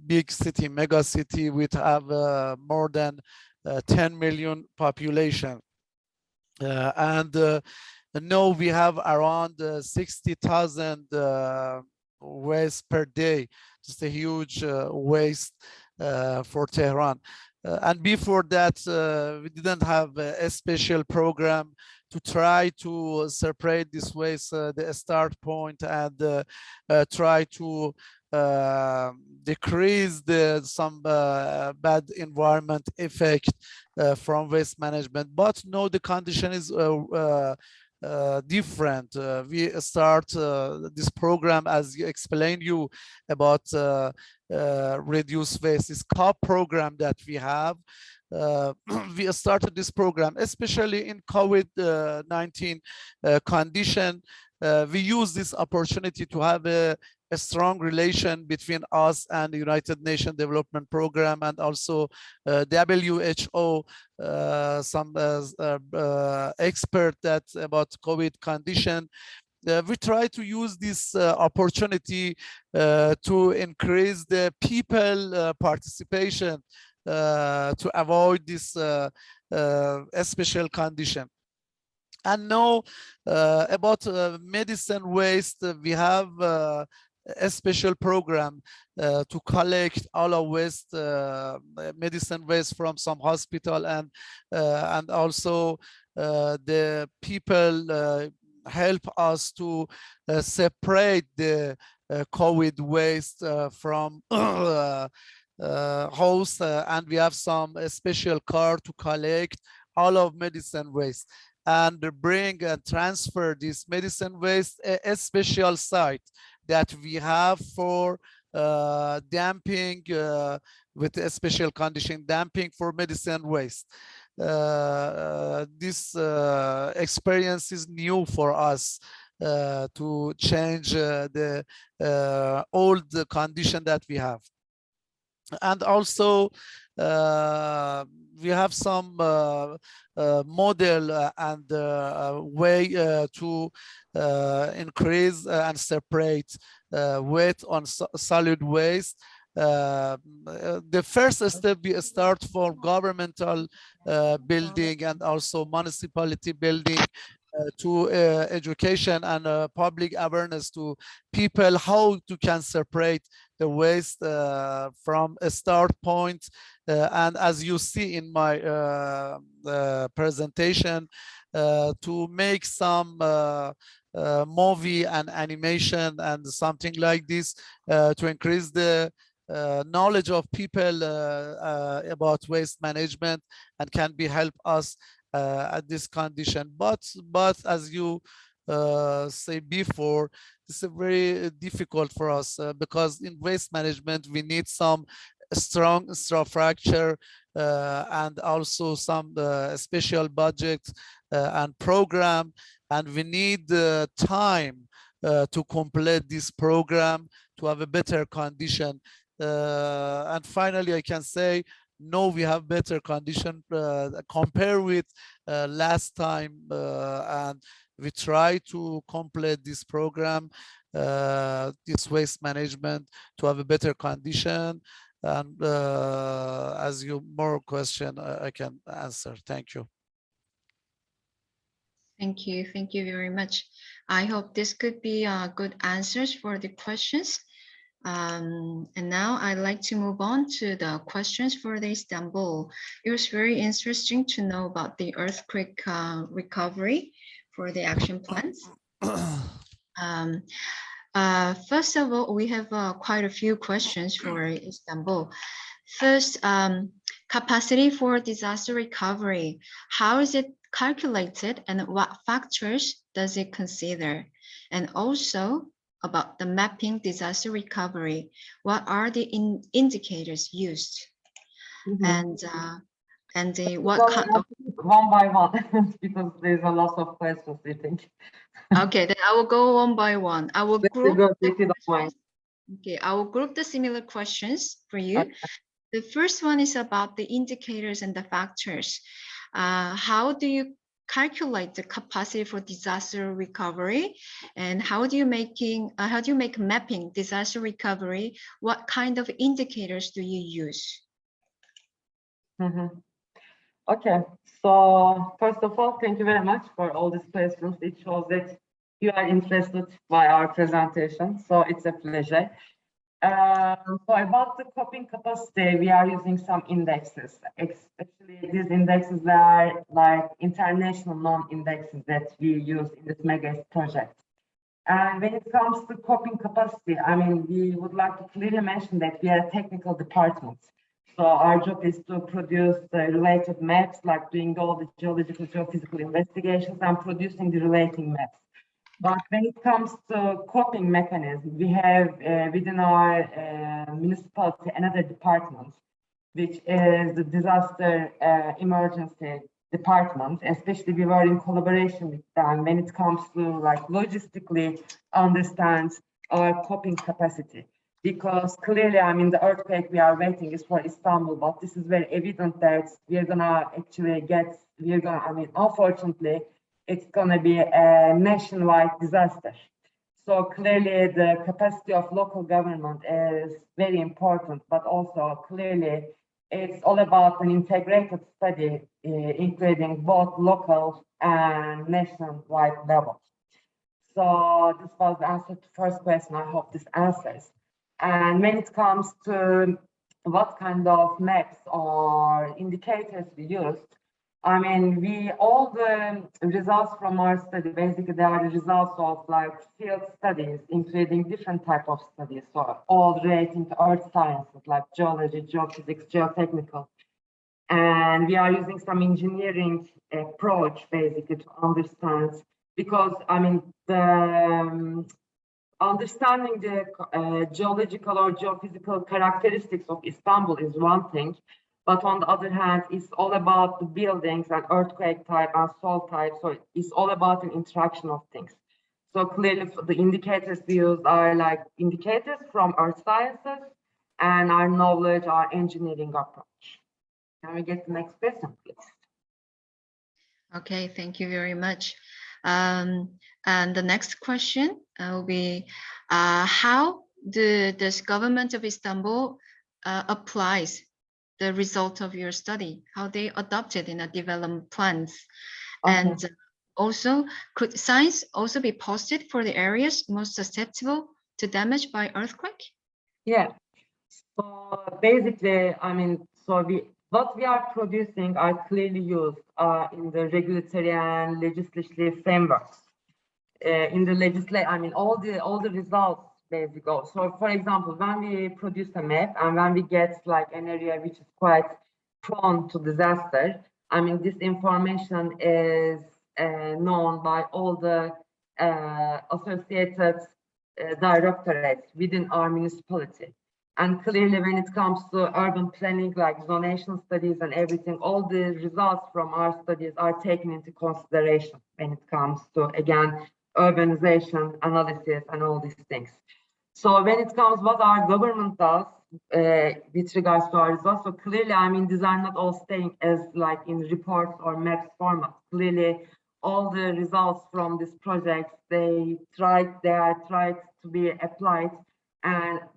big city, mega city, with have more than 10 million population. And now we have around 60,000 waste per day. Just a huge waste for Tehran. And before that, we didn't have a special program to try to separate this waste, the start point, and try to decrease some bad environment effect from waste management. But no, the condition is different. We start this program, as you explained you about reduce waste, this COP program that we have. We started this program, especially in COVID-19 condition. We use this opportunity to have a strong relation between us and the United Nations Development Program, and also WHO, some expert that about COVID condition. We try to use this opportunity to increase the people participation to avoid this special condition. And now about medicine waste, we have a special program to collect all our waste, medicine waste from some hospital, and also the people help us to separate the COVID waste from host, and we have some special car to collect all of medicine waste and bring and transfer this medicine waste a special site that we have for damping with a special condition, damping for medicine waste. This experience is new for us to change the old condition that we have. And also we have some model and way to increase and separate weight on solid waste. The first step, we start from governmental building and also municipality building. to education and public awareness to people how to can separate the waste from a start point. And as you see in my presentation, to make some movie and animation and something like this to increase the knowledge of people about waste management and can be help us at this condition. But as you say before, it's very difficult for us because in waste management we need some strong infrastructure and also some special budget and program, and we need time to complete this program to have a better condition. And finally, I can say, no, we have better condition compared with last time, and we try to complete this program, this waste management, to have a better condition. And as you more question, I can answer. Thank you. Thank you very much. I hope this could be good answers for the questions. And now I'd like to move on to the questions for the Istanbul. It was very interesting to know about the earthquake recovery for the action plans. First of all, we have quite a few questions for Istanbul. First, capacity for disaster recovery. How is it calculated and what factors does it consider? And also about the mapping disaster recovery, what are the indicators used? And what kind of... One by one, because there's a lot of questions, I think. Okay, then I will go one by one. I will group I will group the similar questions for you. Okay. The first one is about the indicators and the factors. How do you calculate the capacity for disaster recovery, and how do you make mapping disaster recovery? What kind of indicators do you use? Okay, so first of all, thank you very much for all these questions. It shows that you are interested by our presentation, so it's a pleasure. So about the coping capacity, we are using some indexes. Actually, these indexes are like international known indexes that we use in this mega project. And when it comes to coping capacity, I mean, we would like to clearly mention that we are a technical department. So our job is to produce the related maps, like doing all the geological, geophysical investigations and producing the relating maps. But when it comes to coping mechanism, we have within our municipality another department, which is the disaster emergency department. Especially we were in collaboration with them when it comes to like logistically understand our coping capacity. Because clearly, I mean, the earthquake we are waiting is for Istanbul, but this is very evident that we're gonna actually unfortunately, it's gonna be a nationwide disaster. So clearly the capacity of local government is very important, but also clearly it's all about an integrated study, including both local and nationwide levels. So this was the answer to the first question. I hope this answers. And when it comes to what kind of maps or indicators we used, I mean, all the results from our study, basically they are the results of like field studies, including different type of studies. So all relating to earth sciences like geology, geophysics, geotechnical. And we are using some engineering approach basically to understand, because I mean, understanding the geological or geophysical characteristics of Istanbul is one thing, but on the other hand, it's all about the buildings and earthquake type and soil type. So it's all about an interaction of things. So clearly the indicators we use are like indicators from earth sciences and our knowledge, our engineering approach. Can we get the next question, please? Okay, thank you very much. And the next question will be, how does government of Istanbul applies the result of your study, how they adopted in a development plans? Okay. And Also, could signs also be posted for the areas most susceptible to damage by earthquake? Yeah. So basically, I mean, what we are producing are clearly used in the regulatory and legislative frameworks. In the I mean, all the results basically. So for example, when we produce a map and when we get like an area which is quite prone to disaster, I mean, this information is known by all the associated directorates within our municipality. And clearly, when it comes to urban planning, like zonation studies and everything, all the results from our studies are taken into consideration when it comes to, again, urbanization analysis and all these things. So when it comes what our government does with regards to our results, so clearly, I mean, these are not all staying as like in reports or maps format. Clearly, all the results from this project, they are tried to be applied.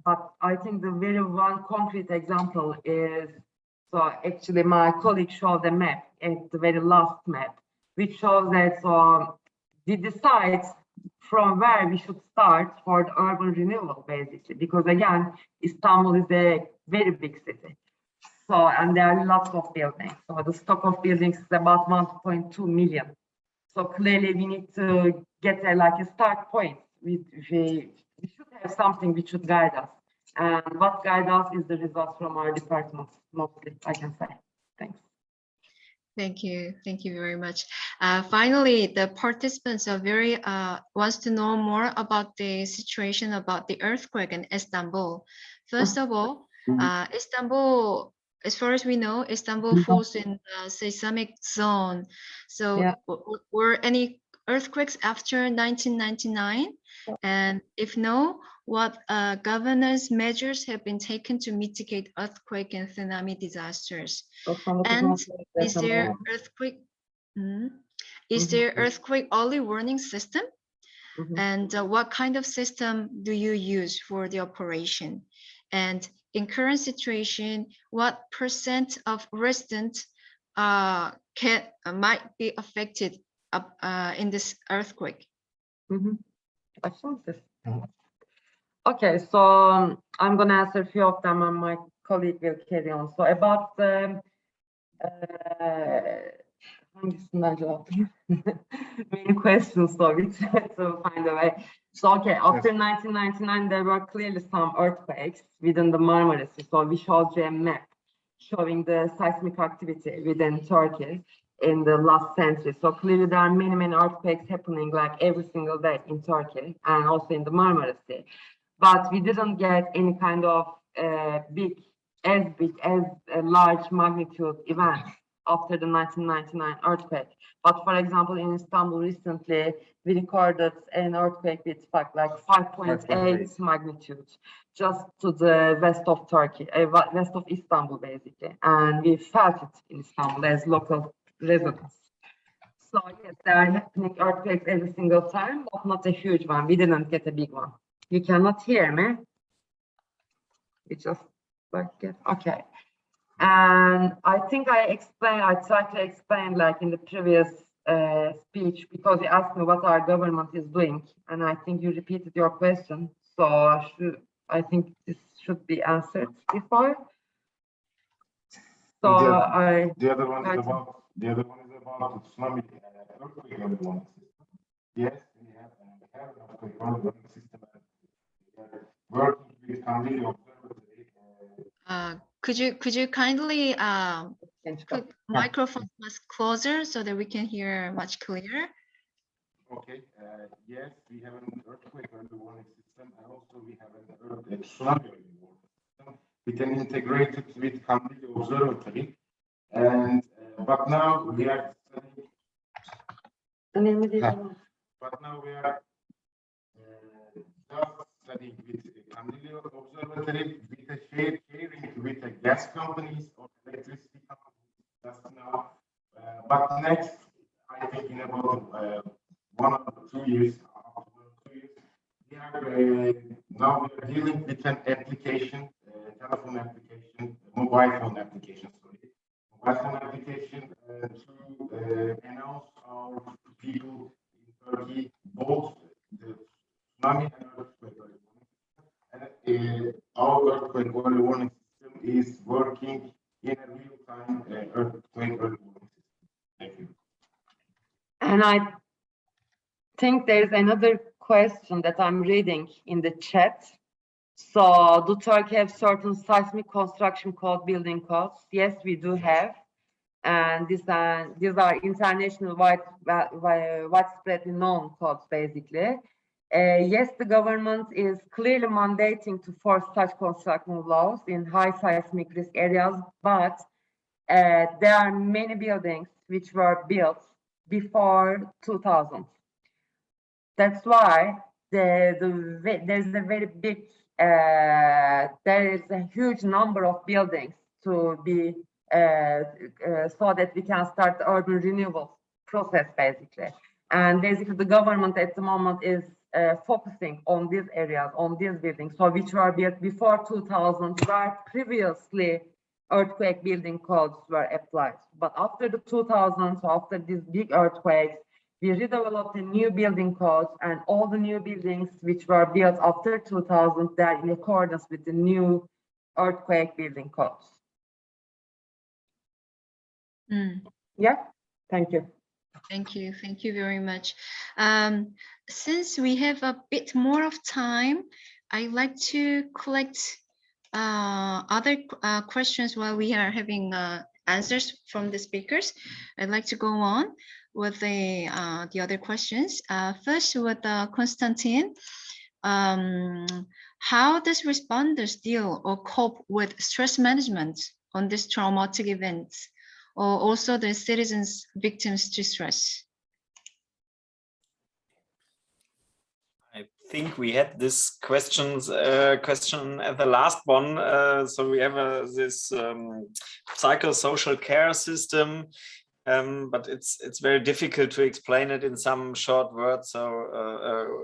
But I think the very one concrete example is, so actually my colleague showed the map at the very last map, which shows that we decide from where we should start for the urban renewal, basically, because again, Istanbul is a very big city. So, and there are lots of buildings. So the stock of buildings is about 1.2 million. So clearly we need to get like a start point. We should have something which should guide us. And what guides us is the results from our department, mostly, I can say. Thanks. Thank you. Thank you very much. Finally, the participants are very wants to know more about the situation about the earthquake in Istanbul. First of all, Istanbul, as far as we know, Istanbul falls in the seismic zone. So yeah. Were any earthquakes after 1999? And if no, what governance measures have been taken to mitigate earthquake and tsunami disasters? And is there earthquake? Is there earthquake early warning system? And what kind of system do you use for the operation? And in current situation, what % of residents might be affected in this earthquake? Okay, so I'm going to answer a few of them and my colleague will carry on. So about the many questions, so we try to find a way. So, okay, after 1999, there were clearly some earthquakes within the Marmara Sea. So we showed you a map showing the seismic activity within Turkey in the last century. So clearly there are many earthquakes happening like every single day in Turkey and also in the Marmara Sea. But we didn't get any kind of big as large magnitude events after the 1999 earthquake. But for example, in Istanbul recently, we recorded an earthquake with like 5.8 magnitude just to the west of Turkey, west of Istanbul, basically. And we felt it in Istanbul as local residents. So yes, there are happening earthquakes every single time, but not a huge one. We didn't get a big one. You cannot hear me. We just like it. Okay. And I think I tried to explain like in the previous speech, because you asked me what our government is doing, and I think you repeated your question. So I think this should be answered before. So the other one is about the tsunami earthquake early warning system. Yes, we have an earthquake early warning system. We are working with Kandili Observatory. Could you kindly put microphone much closer so that we can hear much clearer? Okay. Yes, we have an earthquake early warning system, and also we have a tsunami early warning system. We can integrate it with Kandili Observatory, and but now we are studying. But now we are just studying with Kandili Observatory, with a sharing with the gas companies or electricity companies just now. But next, I think in about 1 or 2 years, we are now we are dealing with an application, telephone application, mobile phone application, to announce our people in Turkey, both the tsunami and earthquake early warning system. And our earthquake early warning system is working in a real-time earthquake early warning system. Thank you. And I think there's another question that I'm reading in the chat. So, do Turkey have certain seismic construction code, building codes? Yes, we do have. And these are international widespreadly known codes, basically. Yes, the government is clearly mandating to force such construction laws in high seismic risk areas, but there are many buildings which were built before 2000. That's why there's a very big, there is a huge number of buildings to be so that we can start the urban renewal process, basically. And basically the government at the moment is focusing on these areas, on these buildings, so which were built before 2000, where previously earthquake building codes were applied. But after the 2000s, so after these big earthquakes, we redeveloped the new building codes, and all the new buildings which were built after 2000, they are in accordance with the new earthquake building codes. Yeah, thank you. Thank you very much. Since we have a bit more of time, I'd like to collect other questions while we are having answers from the speakers. I'd like to go on with the other questions. First, with Konstantin, how does responders deal or cope with stress management on these traumatic events, or also the citizens victims to stress? I think we had this question at the last one. So we have this psychosocial care system, but it's very difficult to explain it in some short words. So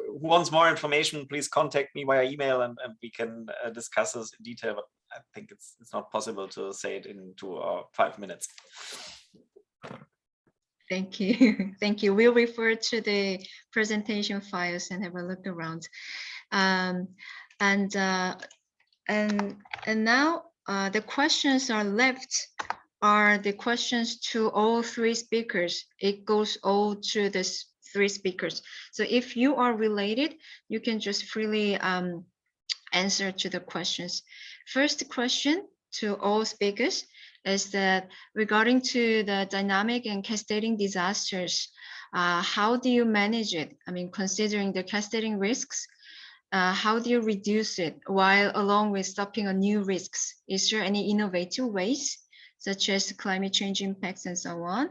who wants more information, please contact me via email and we can discuss this in detail. But I think it's not possible to say it in 2 or 5 minutes. Thank you. Thank you. We'll refer to the presentation files and have a look around. And now the questions are left are the questions to all 3 speakers. It goes all to the 3 speakers. So if you are related, you can just freely answer to the questions. First question to all speakers is that regarding to the dynamic and cascading disasters, how do you manage it? I mean, considering the cascading risks, how do you reduce it while along with stopping on new risks? Is there any innovative ways, such as climate change impacts and so on?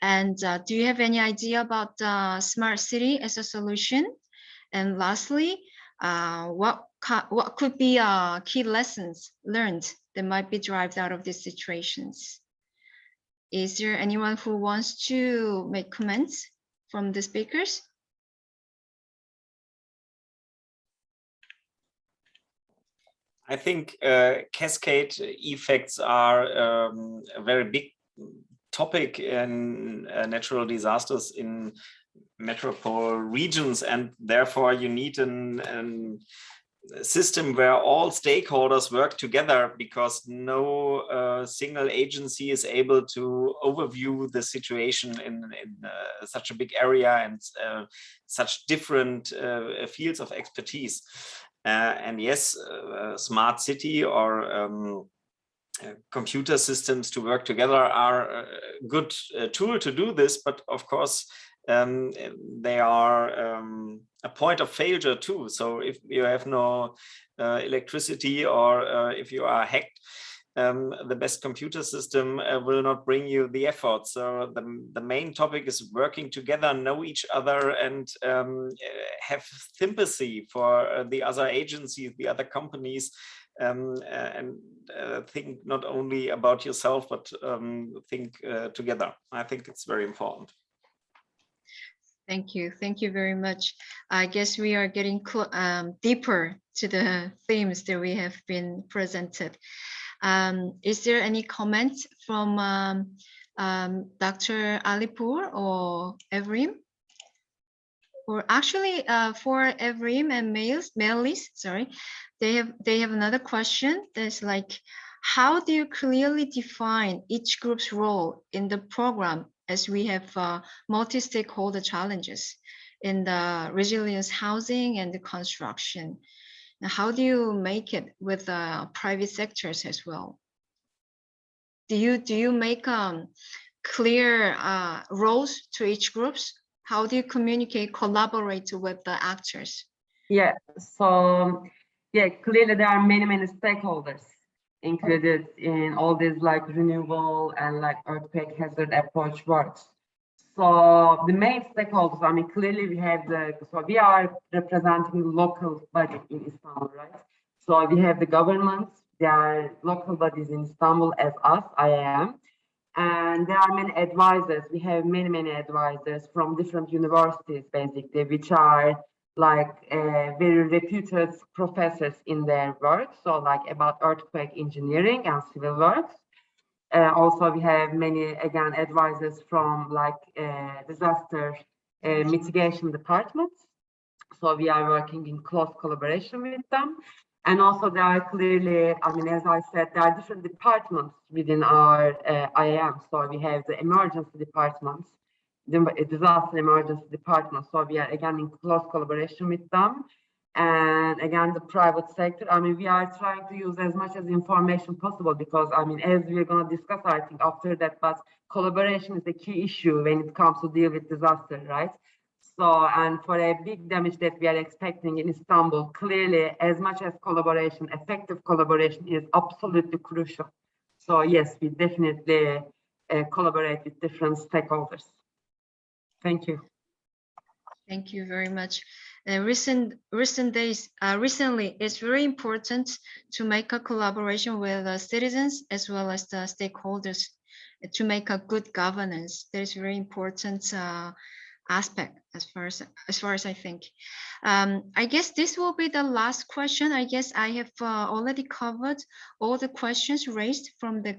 And do you have any idea about smart city as a solution? And lastly, what could be key lessons learned that might be derived out of these situations? Is there anyone who wants to make comments from the speakers? I think cascade effects are a very big topic in natural disasters in metropole regions, and therefore you need a system where all stakeholders work together, because no single agency is able to overview the situation in such a big area and such different fields of expertise. And yes, smart city or computer systems to work together are a good tool to do this, but of course they are a point of failure too. So if you have no electricity, or if you are hacked, the best computer system will not bring you the effort. So the main topic is working together, know each other, and have sympathy for the other agencies, the other companies, and think not only about yourself, but think together. I think it's very important. Thank you. Thank you very much. I guess we are getting deeper to the themes that we have been presented. Is there any comment from Dr. Alipur or Evrim? Or actually, for Evrim and Melis, sorry, they have another question. That's like, how do you clearly define each group's role in the program, as we have multi-stakeholder challenges in the resilience housing and the construction? Now, how do you make it with private sectors as well? Do you make clear roles to each groups? How do you communicate, collaborate with the actors? Yeah, so yeah, clearly there are many stakeholders included in all these like renewable and like earthquake hazard approach works. So the main stakeholders, I mean, clearly we have so we are representing local body in Istanbul, right? So we have the governments, there are local bodies in Istanbul as us, IAM. And there are many advisors. We have many advisors from different universities, basically, which are like very reputed professors in their work. So like about earthquake engineering and civil works. Also, we have many, again, advisors from like disaster mitigation departments. So we are working in close collaboration with them. And also there are clearly, I mean, as I said, there are different departments within our IAM. So we have the emergency departments, the disaster emergency department. So we are again in close collaboration with them. And again, the private sector, I mean, we are trying to use as much as information possible because, I mean, as we're going to discuss, I think after that, but collaboration is a key issue when it comes to deal with disaster, right? So, and for a big damage that we are expecting in Istanbul, clearly, as much as collaboration, effective collaboration is absolutely crucial. So yes, we definitely collaborate with different stakeholders. Thank you. Thank you very much. Recently, it's very important to make a collaboration with the citizens as well as the stakeholders to make a good governance. That is very important aspect as far as I think. I guess this will be the last question. I guess I have already covered all the questions raised from the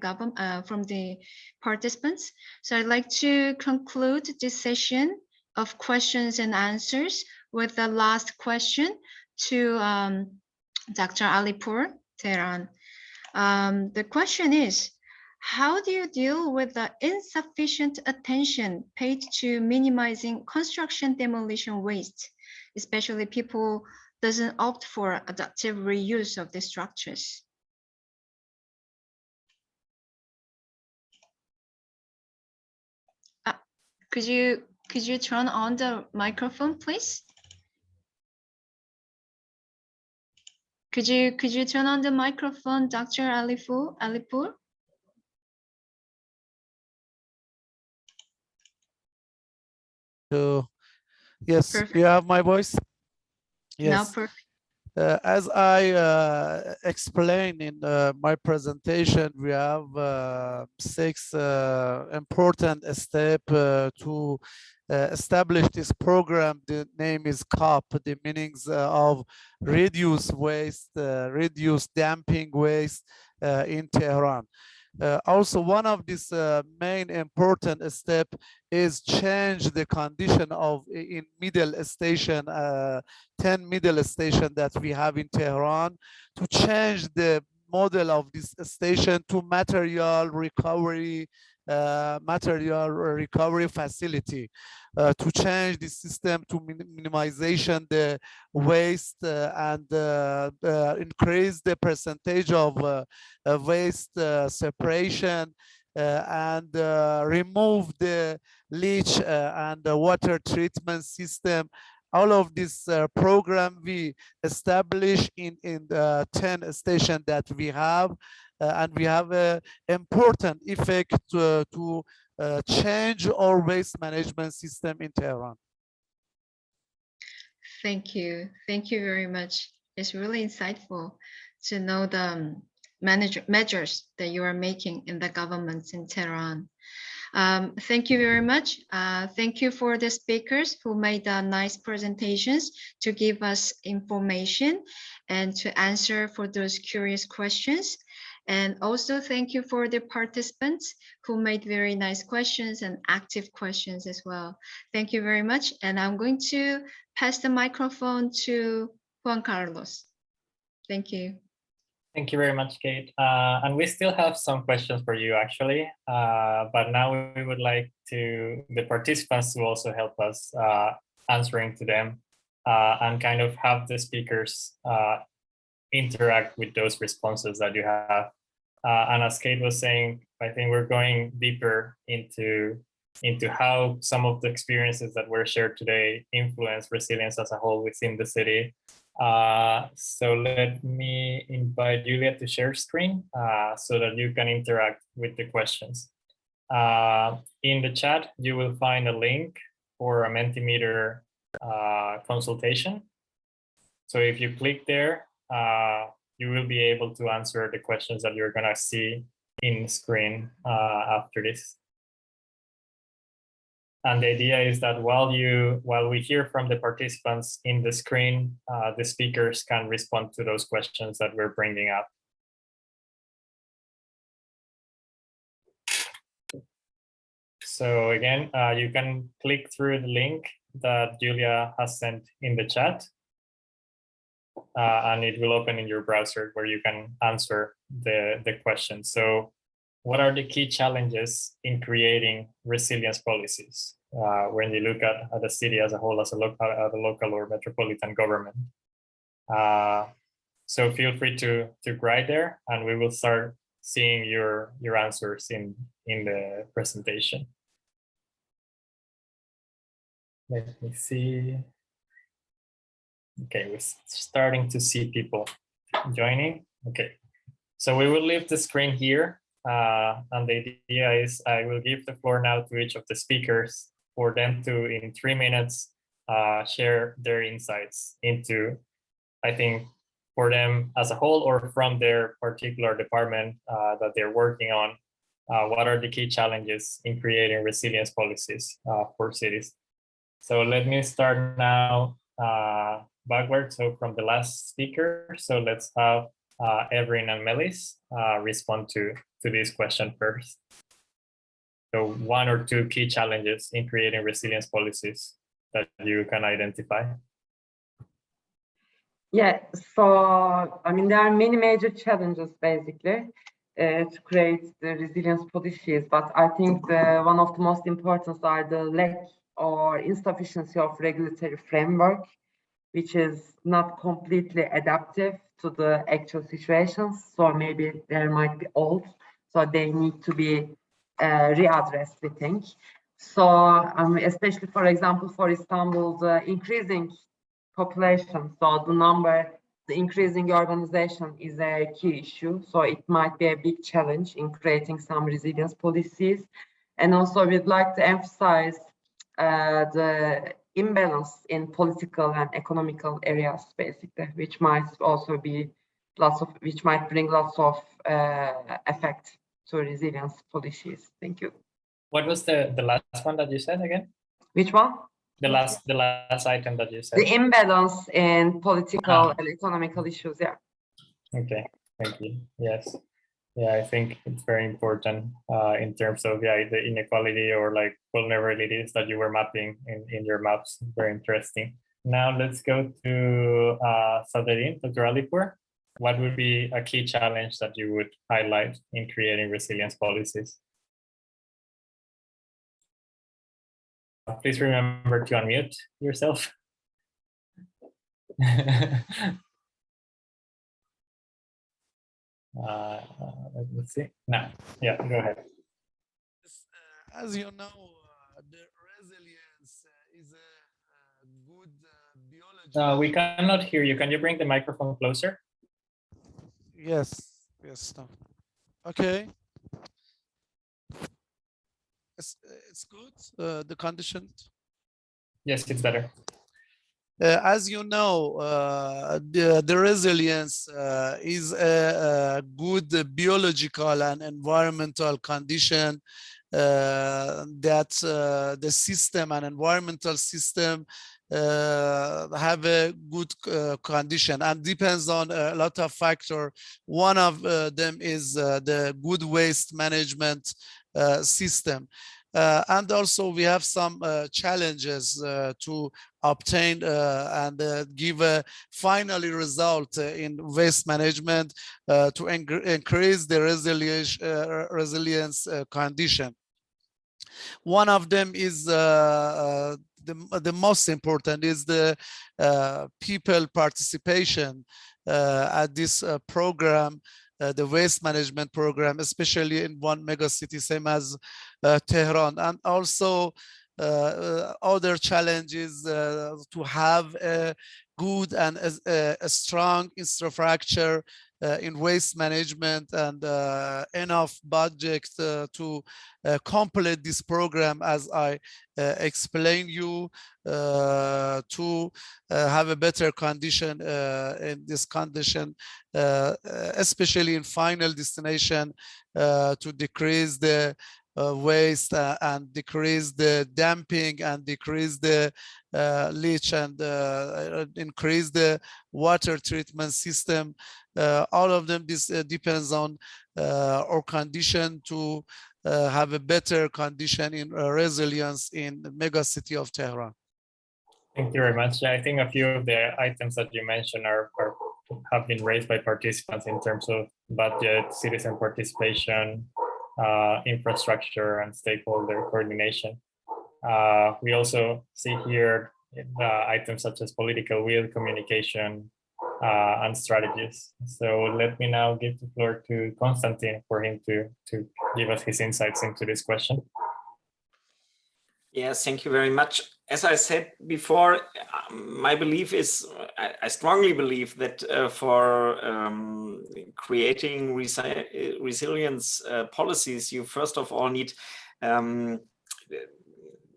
participants. So I'd like to conclude this session of questions and answers with the last question to Dr. Alipur Tehran. The question is, how do you deal with the insufficient attention paid to minimizing construction demolition waste, especially people doesn't opt for adaptive reuse of the structures? Could you turn on the microphone, please? Could you turn on the microphone, Dr. Alipur? Yes, Perfect. you have my voice? Yes. Now perfect. As I explained in my presentation, we have 6 important steps to establish this program. The name is COP, the meanings of reduce waste, reduce dumping waste in Tehran. Also, one of these main important step is change the condition of in middle station, 10 middle station that we have in Tehran, to change the model of this station to material recovery facility, to change the system to minimization the waste and increase the percentage of waste separation and remove the leach and the water treatment system. All of this program we establish in the 10 stations that we have, and we have an important effect to change our waste management system in Tehran. Thank you very much. It's really insightful to know the measures that you are making in the government in Tehran. Thank you very much. Thank you for the speakers who made nice presentations to give us information and to answer for those curious questions. And also thank you for the participants who made very nice questions and active questions as well. Thank you very much. And I'm going to pass the microphone to Juan Carlos. Thank you. Thank you very much, Kate. And we still have some questions for you, actually. But now we would like the participants to also help us answering to them and kind of have the speakers interact with those responses that you have. And as Kate was saying, I think we're going deeper into how some of the experiences that were shared today influence resilience as a whole within the city. So let me invite Julia to share screen so that you can interact with the questions. In the chat, you will find a link for a Mentimeter consultation. So if you click there, you will be able to answer the questions that you're gonna see in screen after this. And the idea is that while we hear from the participants in the screen, the speakers can respond to those questions that we're bringing up. So again, you can click through the link that Julia has sent in the chat, and it will open in your browser where you can answer the question. So what are the key challenges in creating resilience policies when you look at the city as a whole, as a local or metropolitan government? So feel free to write there, and we will start seeing your answers in the presentation. Let me see. Okay, we're starting to see people joining. Okay, so we will leave the screen here. And the idea is I will give the floor now to each of the speakers for them to, in 3 minutes, share their insights into, I think, for them as a whole or from their particular department that they're working on, what are the key challenges in creating resilience policies for cities. So let me start now backward, so from the last speaker. So let's have Evelyn and Melis respond to this question first. So 1 or 2 key challenges in creating resilience policies that you can identify. Yeah, so I mean, there are many major challenges basically to create the resilience policies, but I think one of the most important are the lack or insufficiency of regulatory framework, which is not completely adaptive to the actual situations. So maybe there might be old, so they need to be readdressed, we think. So especially, for example, for Istanbul, the increasing population, so the increasing urbanization is a key issue. So it might be a big challenge in creating some resilience policies. And also we'd like to emphasize the imbalance in political and economical areas, basically, which might also be which might bring lots of effect to resilience policies. Thank you. What was the last one that you said again? Which one? The last item that you said. The imbalance in political and economical issues. Yeah. Okay, thank you. Yes. Yeah, I think it's very important in terms of the inequality or like vulnerabilities that you were mapping in your maps. Very interesting. Now let's go to Saderin, Dr. Alipur. What would be a key challenge that you would highlight in creating resilience policies? Please remember to unmute yourself. Let me see. Now, yeah, go ahead. As you know, the resilience is a good biology. We cannot hear you. Can you bring the microphone closer? Yes, no. Okay. It's good, the condition. Yes, it's better. As you know, the resilience is a good biological and environmental condition that the system and environmental system have a good condition, and depends on a lot of factors. One of them is the good waste management system. And also we have some challenges to obtain and give a finally result in waste management to increase the resilience condition. One of them is the most important is the people participation at this program, the waste management program, especially in one mega city, same as Tehran. And also other challenges to have a good and a strong infrastructure in waste management, and enough budget to complete this program, as I explained you, to have a better condition in this condition, especially in final destination, to decrease the waste and decrease the dumping and decrease the leach and increase the water treatment system. All of them, this depends on our condition to have a better condition in resilience in the mega city of Tehran. Thank you very much. I think a few of the items that you mentioned have been raised by participants in terms of budget, citizen participation, infrastructure, and stakeholder coordination. We also see here items such as political will, communication, and strategies. So let me now give the floor to Konstantin for him to give us his insights into this question. Yes, thank you very much. As I said before, my belief is, I strongly believe that for creating resilience policies, you first of all need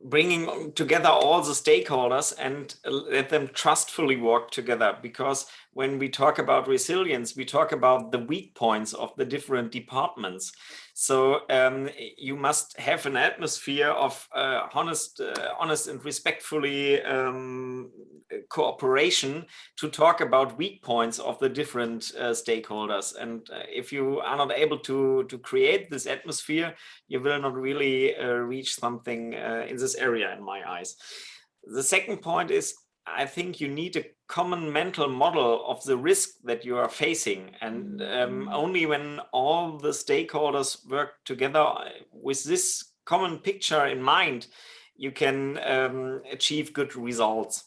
bringing together all the stakeholders and let them trustfully work together. Because when we talk about resilience, we talk about the weak points of the different departments. So you must have an atmosphere of honest and respectfully cooperation to talk about weak points of the different stakeholders. And if you are not able to create this atmosphere, you will not really reach something in this area, in my eyes. The second point is, I think you need a common mental model of the risk that you are facing. And only when all the stakeholders work together with this common picture in mind, you can achieve good results.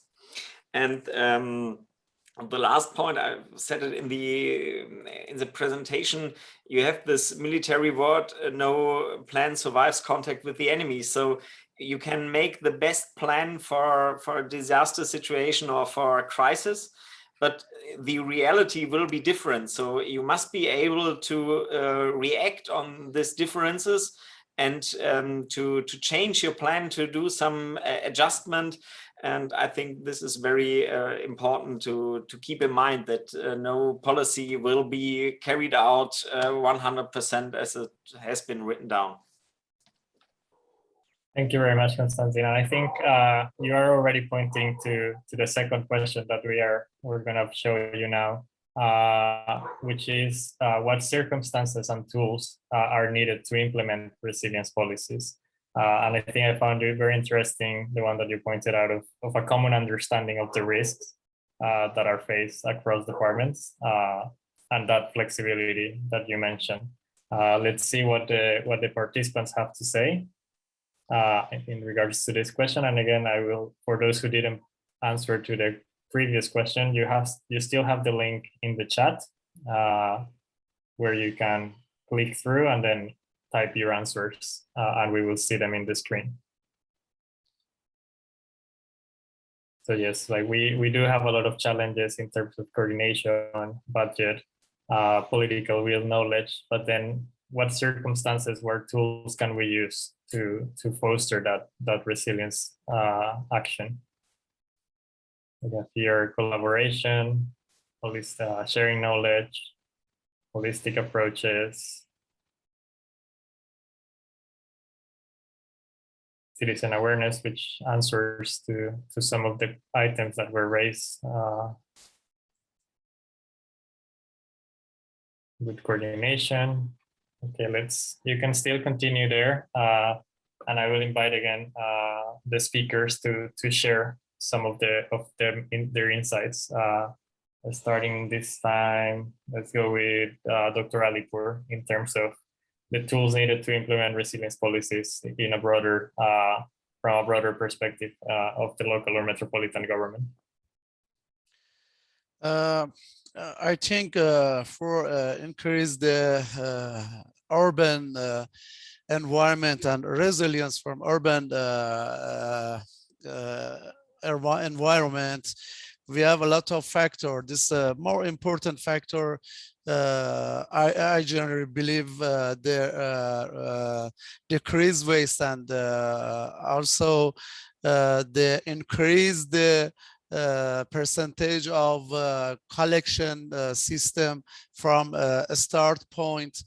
And the last point, I said it in the presentation, you have this military word, no plan survives contact with the enemy. So you can make the best plan for a disaster situation or for a crisis, but the reality will be different. So you must be able to react on these differences and to change your plan, to do some adjustment. And I think this is very important to keep in mind, that no policy will be carried out 100% as it has been written down. Thank you very much, Konstantin. I think you are already pointing to the second question that we're going to show you now, which is what circumstances and tools are needed to implement resilience policies. And I think I found it very interesting, the one that you pointed out of a common understanding of the risks that are faced across departments, and that flexibility that you mentioned. Let's see what the participants have to say in regards to this question. And again, I will, for those who didn't answer to the previous question, you still have the link in the chat where you can click through and then type your answers, and we will see them in the screen. So yes, like we do have a lot of challenges in terms of coordination, budget, political will, knowledge, but then what circumstances, what tools can we use to foster that resilience action? We have here collaboration, sharing knowledge, holistic approaches, citizen awareness, which answers to some of the items that were raised. Good coordination. Okay, you can still continue there. And I will invite again the speakers to share some of their insights. Starting this time, let's go with Dr. Alipur in terms of the tools needed to implement resilience policies in a broader, from a broader perspective of the local or metropolitan government. I think for increase the urban environment and resilience from urban environment, we have a lot of factors. This more important factor, I generally believe, the decrease waste and also the increase the percentage of collection system from a start point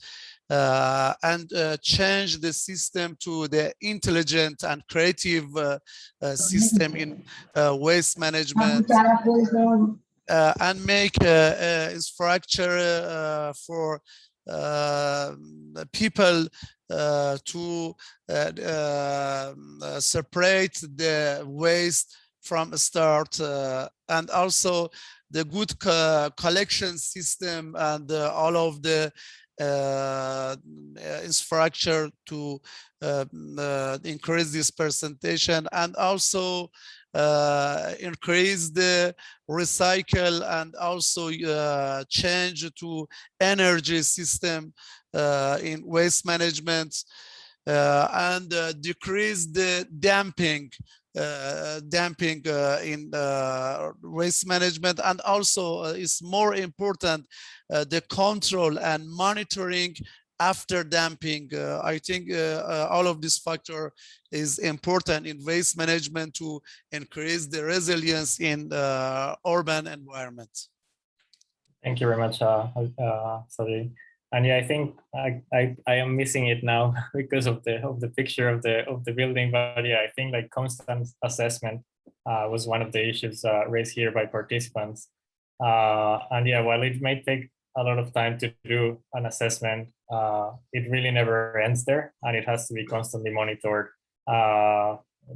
and change the system to the intelligent and creative system in waste management and make infrastructure for people to separate the waste from start and also the good collection system and all of the infrastructure to increase this percentage and also increase the recycle and also change to energy system in waste management and decrease the damping in waste management, and also is more important the control and monitoring after damping. I think all of this factor is important in waste management to increase the resilience in the urban environment. Thank you very much, Sadi. And yeah, I think I am missing it now because of the picture of the building. But yeah, I think like constant assessment was one of the issues raised here by participants. And yeah, while it may take a lot of time to do an assessment, it really never ends there, and it has to be constantly monitored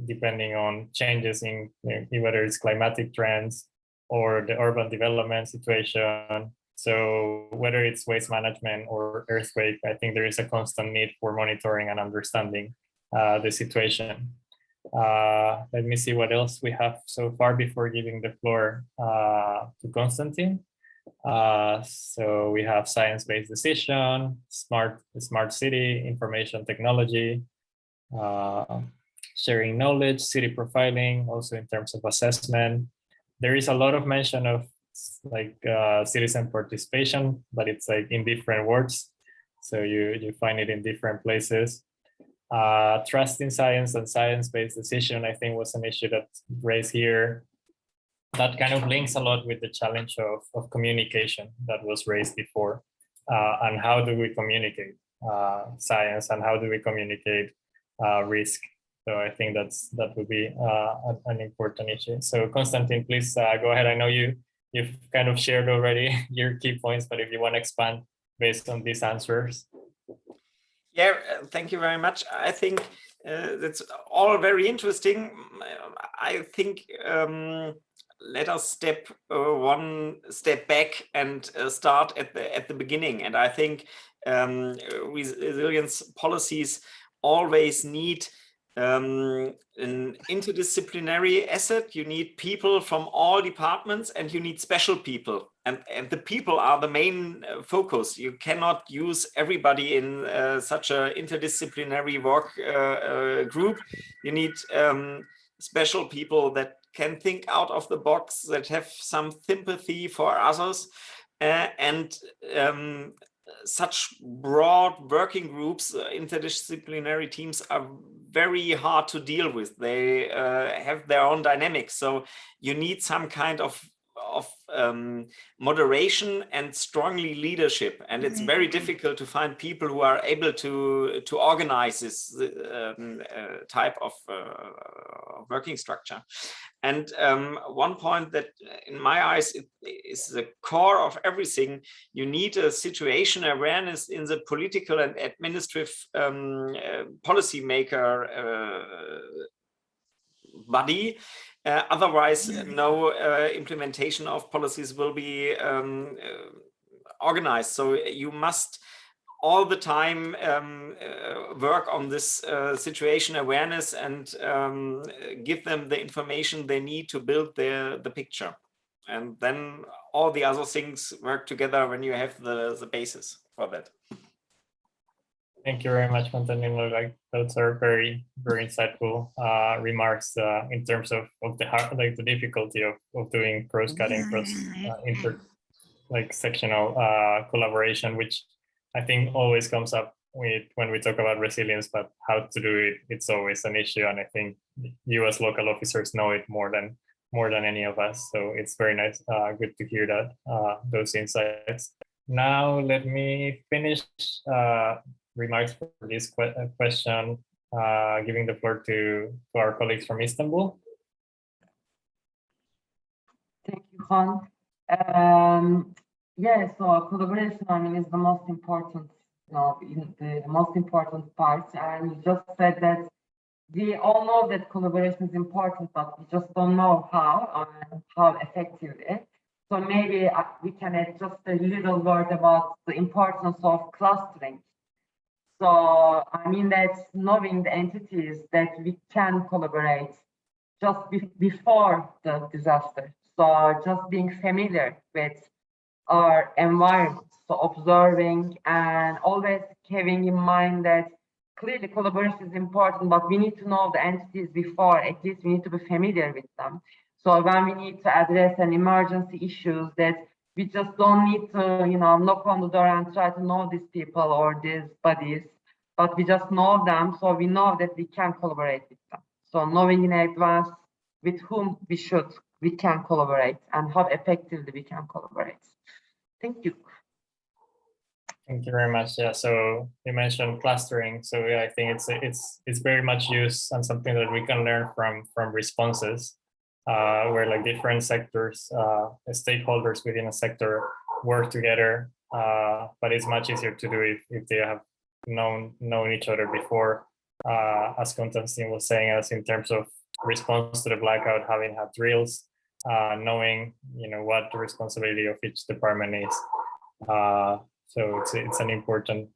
depending on changes in whether it's climatic trends or the urban development situation. So whether it's waste management or earthquake, I think there is a constant need for monitoring and understanding the situation. Let me see what else we have so far before giving the floor to Konstantin. So we have science-based decision, smart city, information technology, sharing knowledge, city profiling, also in terms of assessment. There is a lot of mention of like citizen participation, but it's like in different words. So you find it in different places. Trust in science and science-based decision, I think, was an issue that's raised here. That kind of links a lot with the challenge of communication that was raised before. And how do we communicate science, and how do we communicate risk? So I think that would be an important issue. So Konstantin, please go ahead. I know you've kind of shared already your key points, but if you want to expand based on these answers. Yeah, thank you very much. I think that's all very interesting. I think let us step one step back and start at the beginning. And I think resilience policies always need an interdisciplinary asset. You need people from all departments, and you need special people, and the people are the main focus. You cannot use everybody in such an interdisciplinary work group. You need special people that can think out of the box, that have some sympathy for others, and such broad working groups, interdisciplinary teams, are very hard to deal with. They have their own dynamics. So you need some kind of moderation and strongly leadership, and it's very difficult to find people who are able to organize this type of working structure. And one point that in my eyes is the core of everything: you need a situation awareness in the political and administrative policymaker body. Otherwise, no implementation of policies will be organized. So you must all the time work on this situation awareness and give them the information they need to build the picture. And then all the other things work together when you have the basis for that. Thank you very much, Constantino. Like, those are very, very insightful remarks in terms of the difficulty of doing cross-cutting, sectional collaboration, which I think always comes up when we talk about resilience, but how to do it, it's always an issue. And I think you as local officers know it more than any of us. So it's very nice, good to hear that, those insights. Now let me finish remarks for this question, giving the floor to our colleagues from Istanbul. Thank you, Juan. Yeah, so collaboration, I mean, is the most important, the most important part. And you just said that we all know that collaboration is important, but we just don't know how and how effective it is. So maybe we can add just a little word about the importance of clustering. So I mean that knowing the entities that we can collaborate just before the disaster. So just being familiar with our environment, so observing and always having in mind that clearly collaboration is important, but we need to know the entities before, at least we need to be familiar with them. So when we need to address an emergency issues, that we just don't need to, knock on the door and try to know these people or these bodies, but we just know them, so we know that we can collaborate with them. So knowing in advance with whom we can collaborate and how effectively we can collaborate. Thank you. Thank you very much. Yeah, so you mentioned clustering. So yeah, I think it's very much used and something that we can learn from responses. Where like different sectors, stakeholders within a sector work together, but it's much easier to do if they have known each other before. As Konstantin was saying, as in terms of response to the blackout, having had drills, knowing what the responsibility of each department is. So it's an important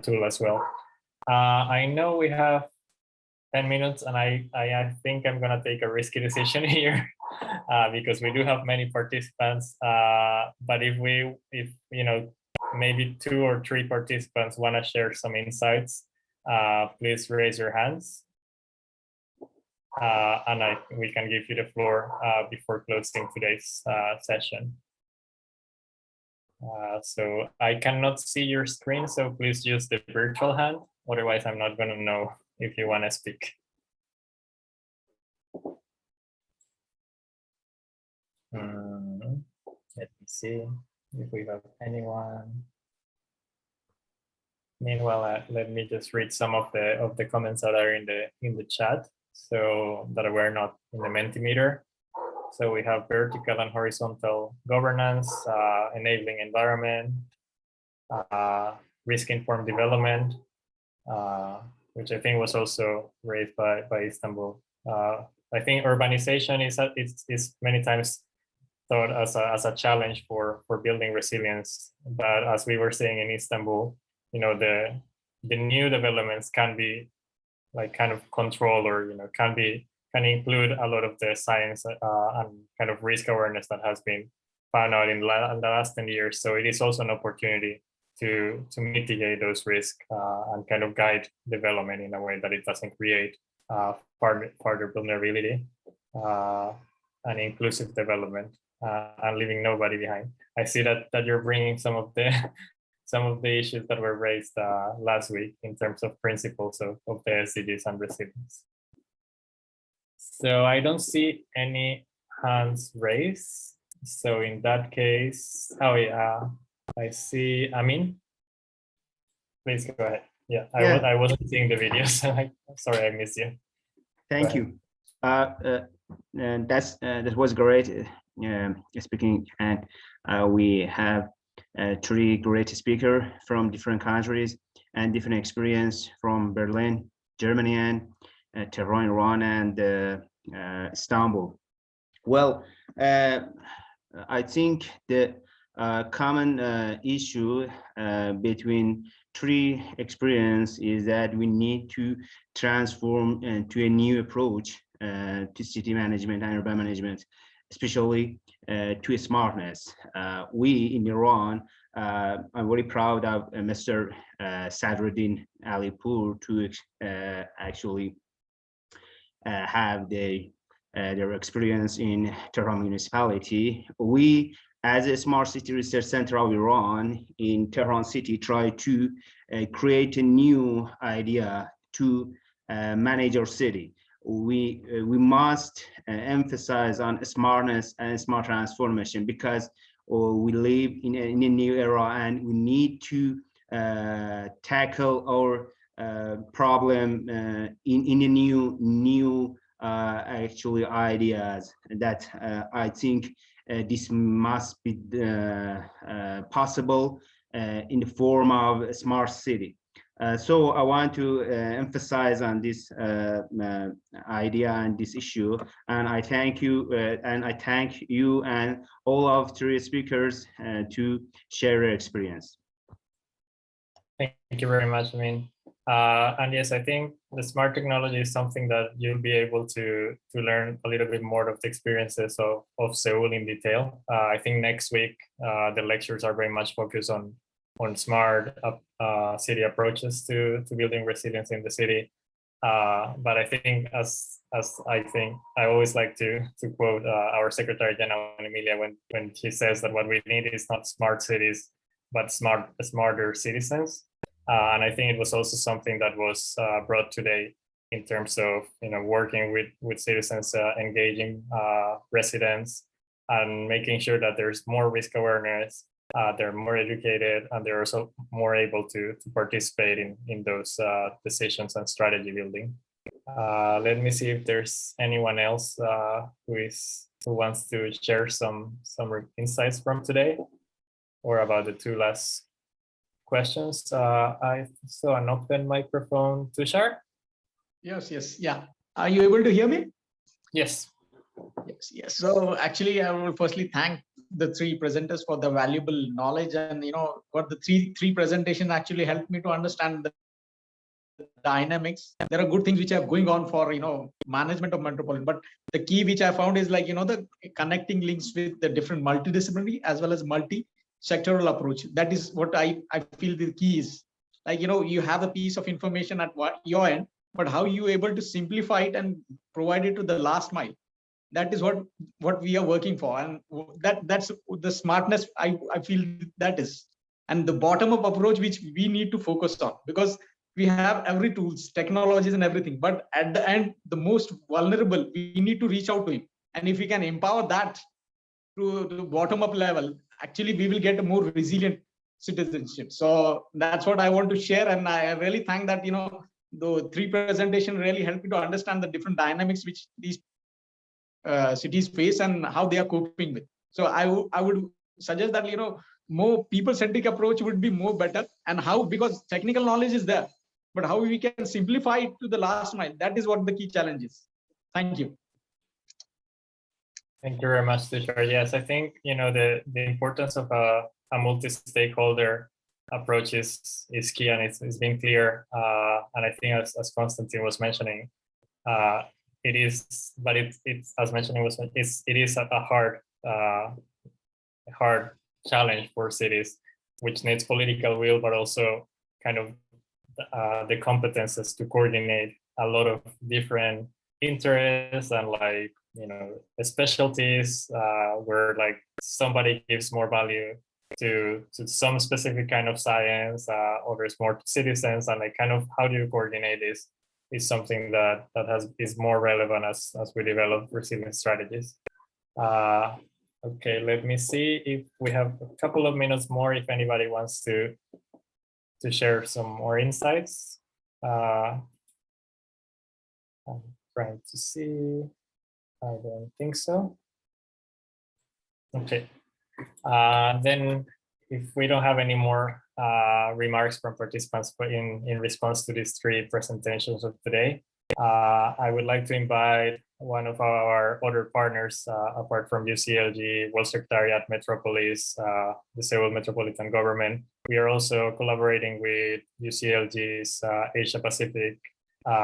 tool as well. I know we have 10 minutes, and I think I'm gonna take a risky decision here because we do have many participants. But if maybe 2 or 3 participants want to share some insights, please raise your hands, and we can give you the floor before closing today's session. So I cannot see your screen, so please use the virtual hand. Otherwise, I'm not gonna know if you want to speak. Let me see if we have anyone. Meanwhile, let me just read some of the comments that are in the chat, so that we're not in the Mentimeter. So we have vertical and horizontal governance, enabling environment, risk-informed development, which I think was also raised by Istanbul. I think urbanization is many times thought as a challenge for building resilience, but as we were saying in Istanbul, the new developments can be like kind of controlled, or can include a lot of the science and kind of risk awareness that has been found out in the last 10 years. So it is also an opportunity to mitigate those risks and kind of guide development in a way that it doesn't create further vulnerability and inclusive development and leaving nobody behind. I see that you're bringing some of the issues that were raised last week in terms of principles of the SDGs and resilience. So I don't see any hands raised. So in that case, oh yeah, I see. Amin, please go ahead. Yeah, I wasn't seeing the video, so sorry I missed you. Thank you. And that was great speaking, and we have 3 great speakers from different countries and different experience from Berlin, Germany, and Tehran, Iran, and Istanbul. Well, I think the common issue between 3 experience is that we need to transform to a new approach to city management and urban management, especially to smartness. We in Iran, I'm very proud of Mr. Sadruddin Alipur to actually have their experience in Tehran municipality. We, as a Smart City Research Center of Iran in Tehran City, try to create a new idea to manage our city. We must emphasize on smartness and smart transformation, because we live in a new era and we need to tackle our problem in a new actually ideas that I think this must be possible in the form of a smart city. So I want to emphasize on this idea and this issue, and I thank you and all of 3 speakers to share their experience. Thank you very much. I mean, and yes, I think the smart technology is something that you'll be able to learn a little bit more of the experiences of Seoul in detail. I think next week the lectures are very much focused on smart city approaches to building resilience in the city. But I think as I always like to quote our Secretary General Emilia when she says that what we need is not smart cities, but smarter citizens. And I think it was also something that was brought today in terms of working with citizens, engaging residents, and making sure that there's more risk awareness, they're more educated, and they're also more able to participate in those decisions and strategy building. Let me see if there's anyone else who wants to share some insights from today or about the 2 last questions. I saw an open microphone. Tushar? Yes, yeah. Are you able to hear me? Yes. Yes. So actually, I will firstly thank the 3 presenters for the valuable knowledge, and what the three presentations actually helped me to understand the dynamics. There are good things which are going on for management of Metropolis, but the key which I found is the connecting links with the different multidisciplinary as well as multi-sectoral approach. That is what I feel the key is. You have a piece of information at your end, but how you able to simplify it and provide it to the last mile. That is what we are working for, and that's the smartness I feel that is, and the bottom-up approach which we need to focus on, because we have every tools, technologies, and everything, but at the end, the most vulnerable, we need to reach out to him, and if we can empower that to the bottom-up level, actually we will get a more resilient citizenship. So that's what I want to share, and I really thank that the 3 presentation really helped me to understand the different dynamics which these cities face and how they are coping with. So I would suggest that more people-centric approach would be more better, and how, because technical knowledge is there, but how we can simplify it to the last mile, that is what the key challenge is. Thank you. Thank you very much, Tushar. Yes, I think the importance of a multi-stakeholder approach is key, and it's been clear. And I think as Konstantin was mentioning, it is, but it's as mentioning was it is a hard challenge for cities, which needs political will, but also kind of the competences to coordinate a lot of different interests and specialties, where somebody gives more value to some specific kind of science, others more to citizens, and kind of how do you coordinate this is something that is more relevant as we develop resilience strategies. Okay, let me see if we have a couple of minutes more, if anybody wants to share some more insights. I'm trying to see. I don't think so. Okay. Then if we don't have any more remarks from participants but in response to these three presentations of today, I would like to invite one of our other partners, apart from UCLG, World Secretariat, Metropolis, the Seoul Metropolitan Government. We are also collaborating with UCLG's Asia Pacific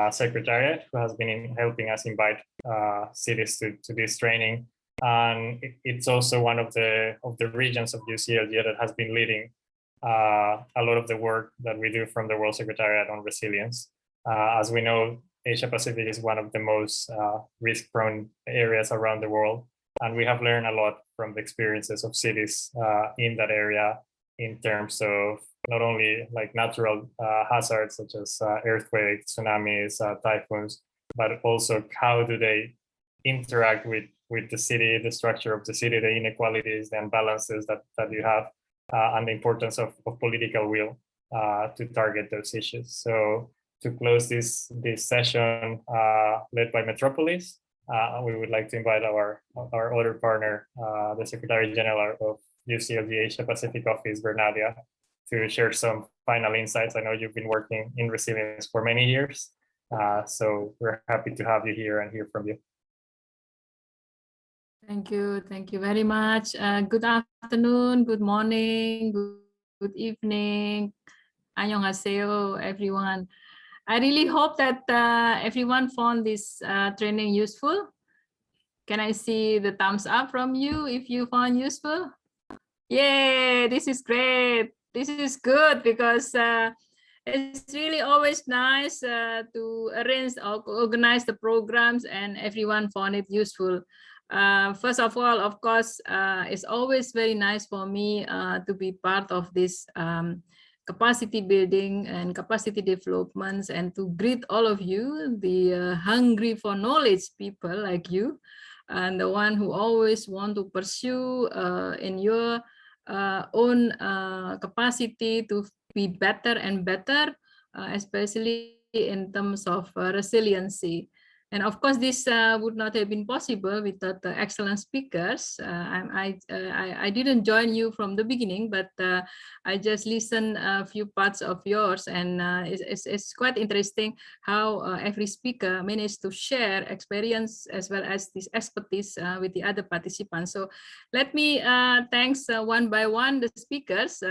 Secretariat, who has been helping us invite cities to this training. And it's also one of the regions of UCLG that has been leading a lot of the work that we do from the World Secretariat on resilience. As we know, Asia Pacific is one of the most risk-prone areas around the world, and we have learned a lot from the experiences of cities in that area in terms of not only like natural hazards such as earthquakes, tsunamis, typhoons, but also how do they interact with the city, the structure of the city, the inequalities, the imbalances that you have, and the importance of political will to target those issues. So to close this session led by Metropolis, we would like to invite our other partner, the Secretary General of UCLG Asia Pacific Office, Bernadia, to share some final insights. I know you've been working in resilience for many years, so we're happy to have you here and hear from you. Thank you very much. Good afternoon, good morning, good evening. Annyeonghaseyo, everyone. I really hope that everyone found this training useful. Can I see the thumbs up from you if you found useful? Yay, this is great. This is good because it's really always nice to arrange or organize the programs and everyone found it useful. First of all, of course, it's always very nice for me to be part of this capacity building and capacity developments, and to greet all of you, the hungry for knowledge people like you, and the one who always want to pursue in your own capacity to be better and better, especially in terms of resiliency. And of course, this would not have been possible without the excellent speakers. I didn't join you from the beginning, but I just listened a few parts of yours, and it's quite interesting how every speaker managed to share experience as well as this expertise with the other participants. So let me thanks one by one the speakers.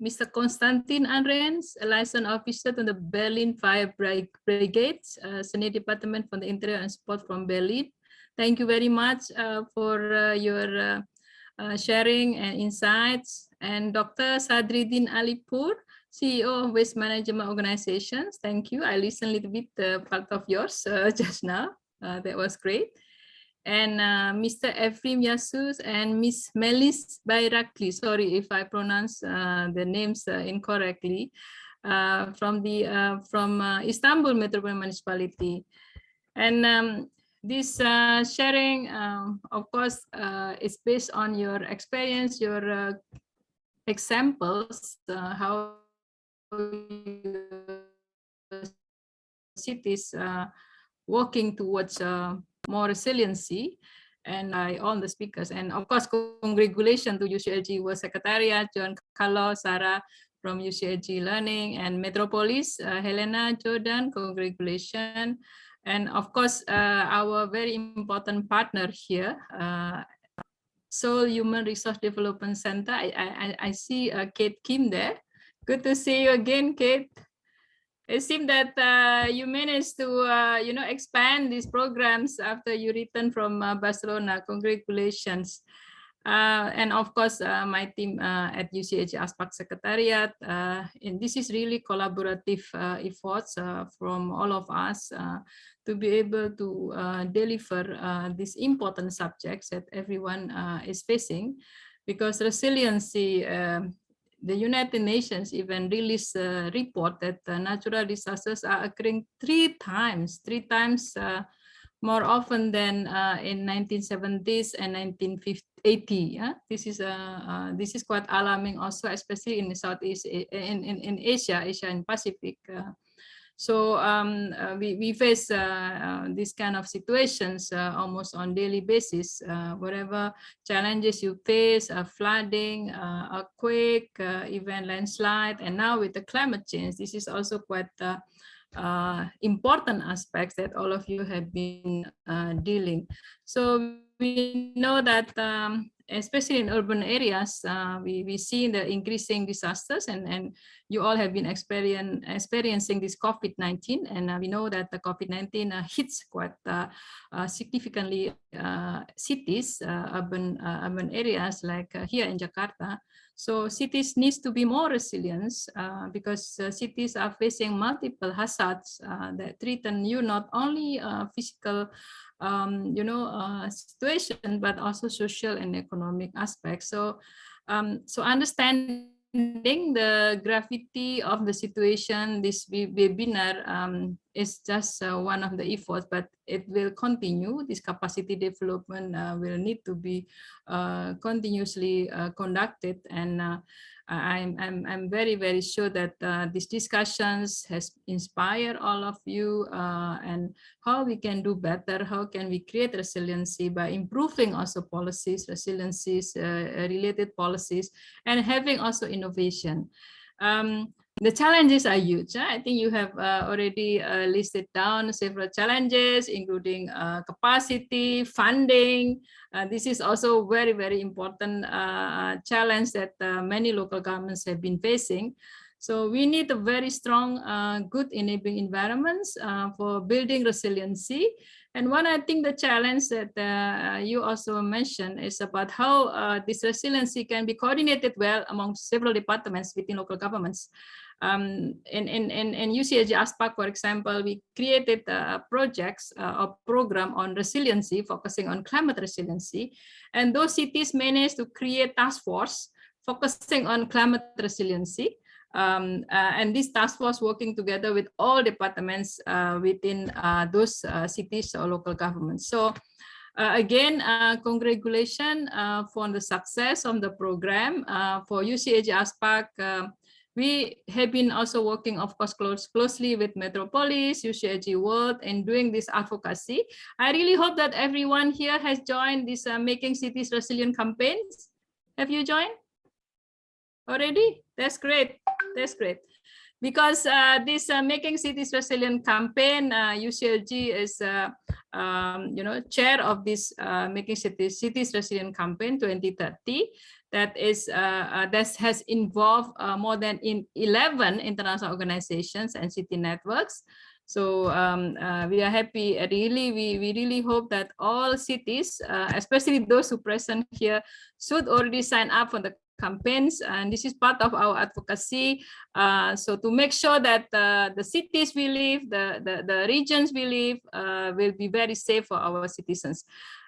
Mr. Konstantin Arens, a licensed officer to the Berlin Fire Brigade, Senior Department for the Interior and Support from Berlin. Thank you very much for your sharing and insights. And Dr. Sadriddin Alipur, CEO of Waste Management Organizations. Thank you. I listened a little bit part of yours just now. That was great. And Mr. Efrim Yasus and Miss Melis Bayrakli, sorry if I pronounce the names incorrectly, from Istanbul Metropolitan Municipality. And this sharing, of course, is based on your experience, your examples, how cities working towards more resiliency, and all the speakers. And of course, congratulations to UCLG World Secretariat, John Carlo, Sarah from UCLG Learning, and Metropolis, Helena, Jordan, congratulations. And of course, our very important partner here, Seoul Human Resource Development Center. I see Kate Kim there. Good to see you again, Kate. It seems that you managed to, expand these programs after you returned from Barcelona. Congratulations. And of course, my team at UCLG ASPAC Secretariat. And this is really collaborative efforts from all of us to be able to deliver these important subjects that everyone is facing, because resiliency, the United Nations even released a report that natural disasters are occurring three times more often than in 1970s and 1980. Yeah? This is quite alarming also, especially in the Southeast, in Asia and Pacific. So we face these kind of situations almost on daily basis. Whatever challenges you face, flooding, earthquake, even landslide, and now with the climate change, this is also quite important aspects that all of you have been dealing. So we know that especially in urban areas, we see the increasing disasters, and you all have been experiencing this COVID-19, and we know that the COVID-19 hits quite significantly cities, urban areas like here in Jakarta. So cities needs to be more resilient because cities are facing multiple hazards that threaten you not only physical situation, but also social and economic aspects. So, so understanding the gravity of the situation, this webinar is just one of the efforts, but it will continue. This capacity development will need to be continuously conducted, and I'm very, very sure that these discussions has inspired all of you and how we can do better, how can we create resiliency by improving also policies, resiliencies, related policies, and having also innovation. The challenges are huge. I think you have already listed down several challenges, including capacity, funding. This is also very, very important challenge that many local governments have been facing. So we need a very strong, good enabling environments for building resiliency. And one, I think the challenge that you also mentioned is about how this resiliency can be coordinated well among several departments within local governments. In UCLG ASPAC, for example, we created projects or program on resiliency, focusing on climate resiliency. And those cities managed to create task force focusing on climate resiliency. And this task force working together with all departments within those cities or local governments. So again, congratulations for the success of the program. For UCLG ASPAC, we have been also working, of course, closely with Metropolis, UCLG World, and doing this advocacy. I really hope that everyone here has joined this Making Cities Resilient campaigns. Have you joined already? That's great. That's great. Because this Making Cities Resilient campaign, UCLG is chair of this Making Cities Resilient campaign 2030. That is that has involved more than 11 international organizations and city networks. So we are happy. Really, we really hope that all cities, especially those who present here, should already sign up for the campaigns, and this is part of our advocacy. So to make sure that the cities we live, the regions we live will be very safe for our citizens.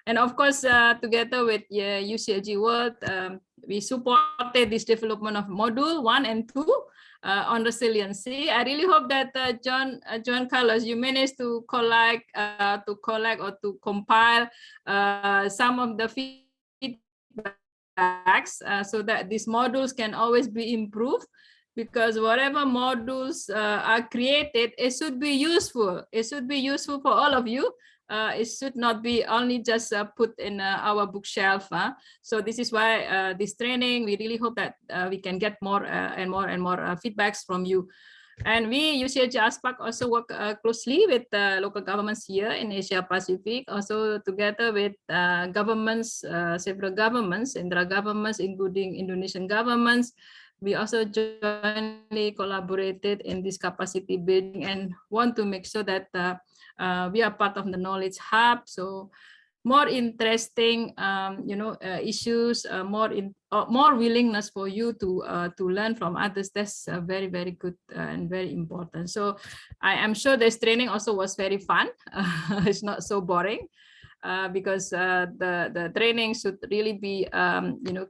And of course, together with UCLG World, we supported this development of module 1 and 2 on resiliency. I really hope that John Carlos, you managed to collect or to compile some of the feedbacks so that these modules can always be improved. Because whatever modules are created, it should be useful. It should be useful for all of you. It should not be only just put in our bookshelf. So this is why this training, we really hope that we can get more and more feedbacks from you. And we, UCLG ASPAC, also work closely with local governments here in Asia Pacific, also together with governments, several governments, intra-governments, including Indonesian governments. We also jointly collaborated in this capacity building and want to make sure that we are part of the knowledge hub. So more interesting, issues, more willingness for you to learn from others. That's very, very good and very important. So I am sure this training also was very fun. It's not so boring. Because the training should really be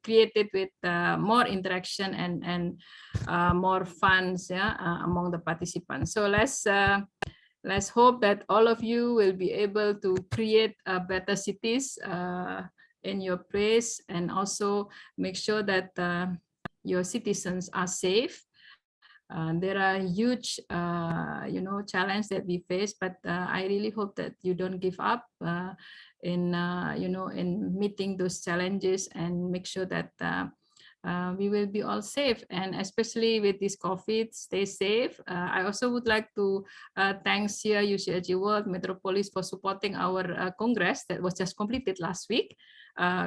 created with more interaction and more fun among the participants. So let's let's hope that all of you will be able to create better cities in your place, and also make sure that your citizens are safe. There are huge, challenges that we face, but I really hope that you don't give up in meeting those challenges, and make sure that we will be all safe. And especially with this COVID, stay safe. I also would like to thanks here UCLG World Metropolis for supporting our Congress that was just completed last week. I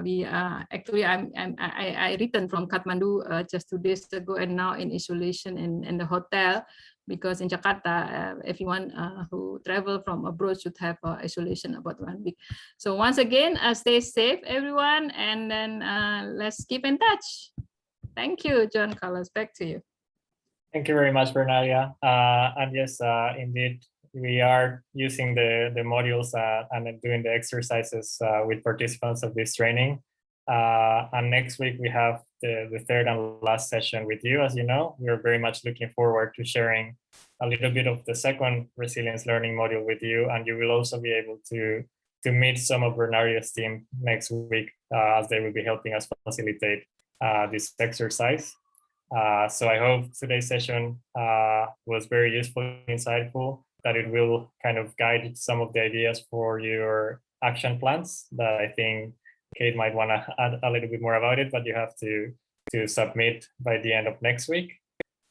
returned from Kathmandu just 2 days ago, and now in isolation in the hotel, because in Jakarta, everyone who travel from abroad should have isolation about 1 week. So once again, stay safe, everyone, and then let's keep in touch. Thank you, John Carlos. Back to you. Thank you very much, Bernalia. And yes, indeed, we are using the modules and doing the exercises with participants of this training. And next week, we have the third and last session with you. As you know, we're very much looking forward to sharing a little bit of the second resilience learning module with you. And you will also be able to meet some of Bernaria's team next week, as they will be helping us facilitate this exercise. So I hope today's session was very useful, insightful, that it will kind of guide some of the ideas for your action plans that I think Kate might want to add a little bit more about it, but you have to submit by the end of next week.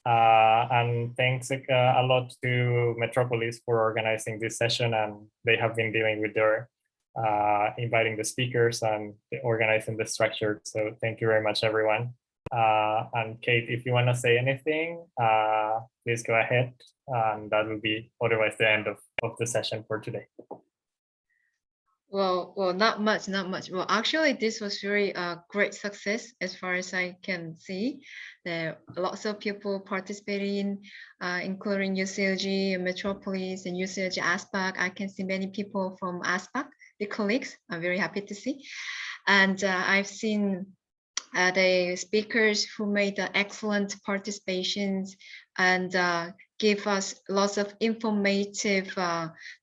And thanks a lot to Metropolis for organizing this session, and they have been dealing with their inviting the speakers and organizing the structure. So thank you very much, everyone. And Kate, if you want to say anything, please go ahead. And that will be otherwise the end of the session for today. Well, not much. Well, actually, this was very great success as far as I can see. There are lots of people participating, including UCLG, Metropolis, and UCLG ASPAC. I can see many people from ASPAC, the colleagues. I'm very happy to see. And I've seen the speakers who made excellent participations and give us lots of informative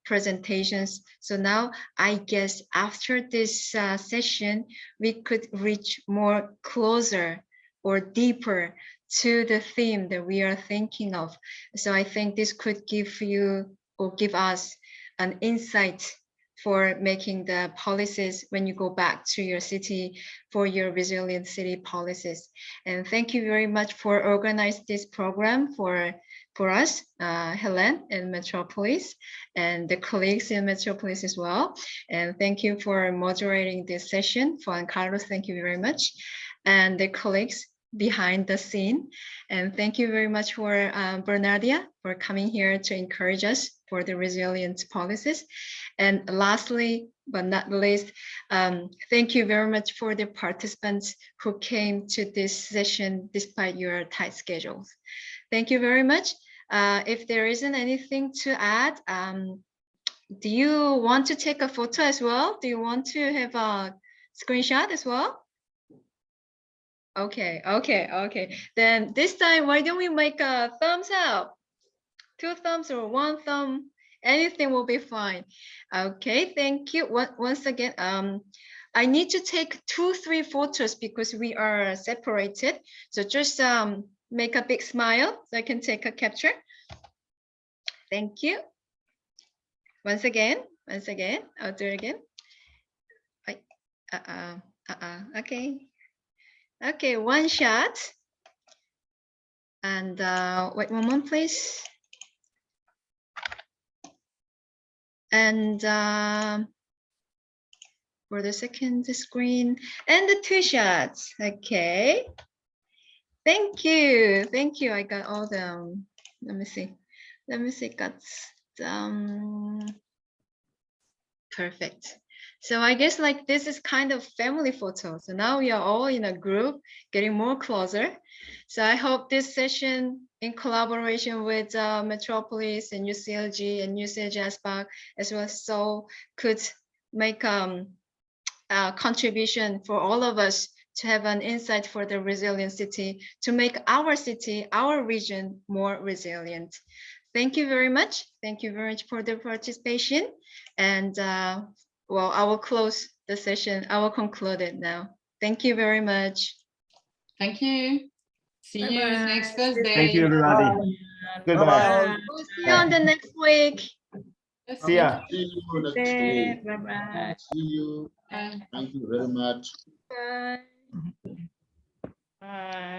presentations. So now I guess after this session, we could reach more closer or deeper to the theme that we are thinking of. So I think this could give you or give us an insight for making the policies when you go back to your city for your resilient city policies. And thank you very much for organizing this program for us, Helen and Metropolis, and the colleagues in Metropolis as well. And thank you for moderating this session. Juan Carlos, thank you very much. And the colleagues behind the scene. And thank you very much for Bernardia for coming here to encourage us for the resilient policies. And lastly, but not least, thank you very much for the participants who came to this session despite your tight schedules. Thank you very much. If there isn't anything to add, do you want to take a photo as well? Do you want to have a screenshot as well? Okay. Then this time, why don't we make a thumbs up? 2 thumbs or 1 thumb, anything will be fine. Okay, thank you. Once again, I need to take 2-3 photos because we are separated. So just make a big smile so I can take a capture. Thank you. Once again, I'll do it again. Okay, 1 shot. And wait 1 moment, please. And for the second screen, and the 2 shots. Okay. Thank you. I got all them. Let me see. Got perfect. So I guess like this is kind of family photo. So now we are all in a group, getting more closer. So I hope this session in collaboration with Metropolis and UCLG and UCLG ASPAC as well as Seoul could make a contribution for all of us to have an insight for the resilient city, to make our city, our region more resilient. thank you very much. Thank you very much for the participation. And well, I will close the session. I will conclude it now. Thank you very much. Thank you. See you Bye-bye. next Thursday. Thank you, everybody. Goodbye. Bye. We'll see you on the next week. See ya. See you next week. Bye-bye. See you. Thank you very much. Bye. Bye.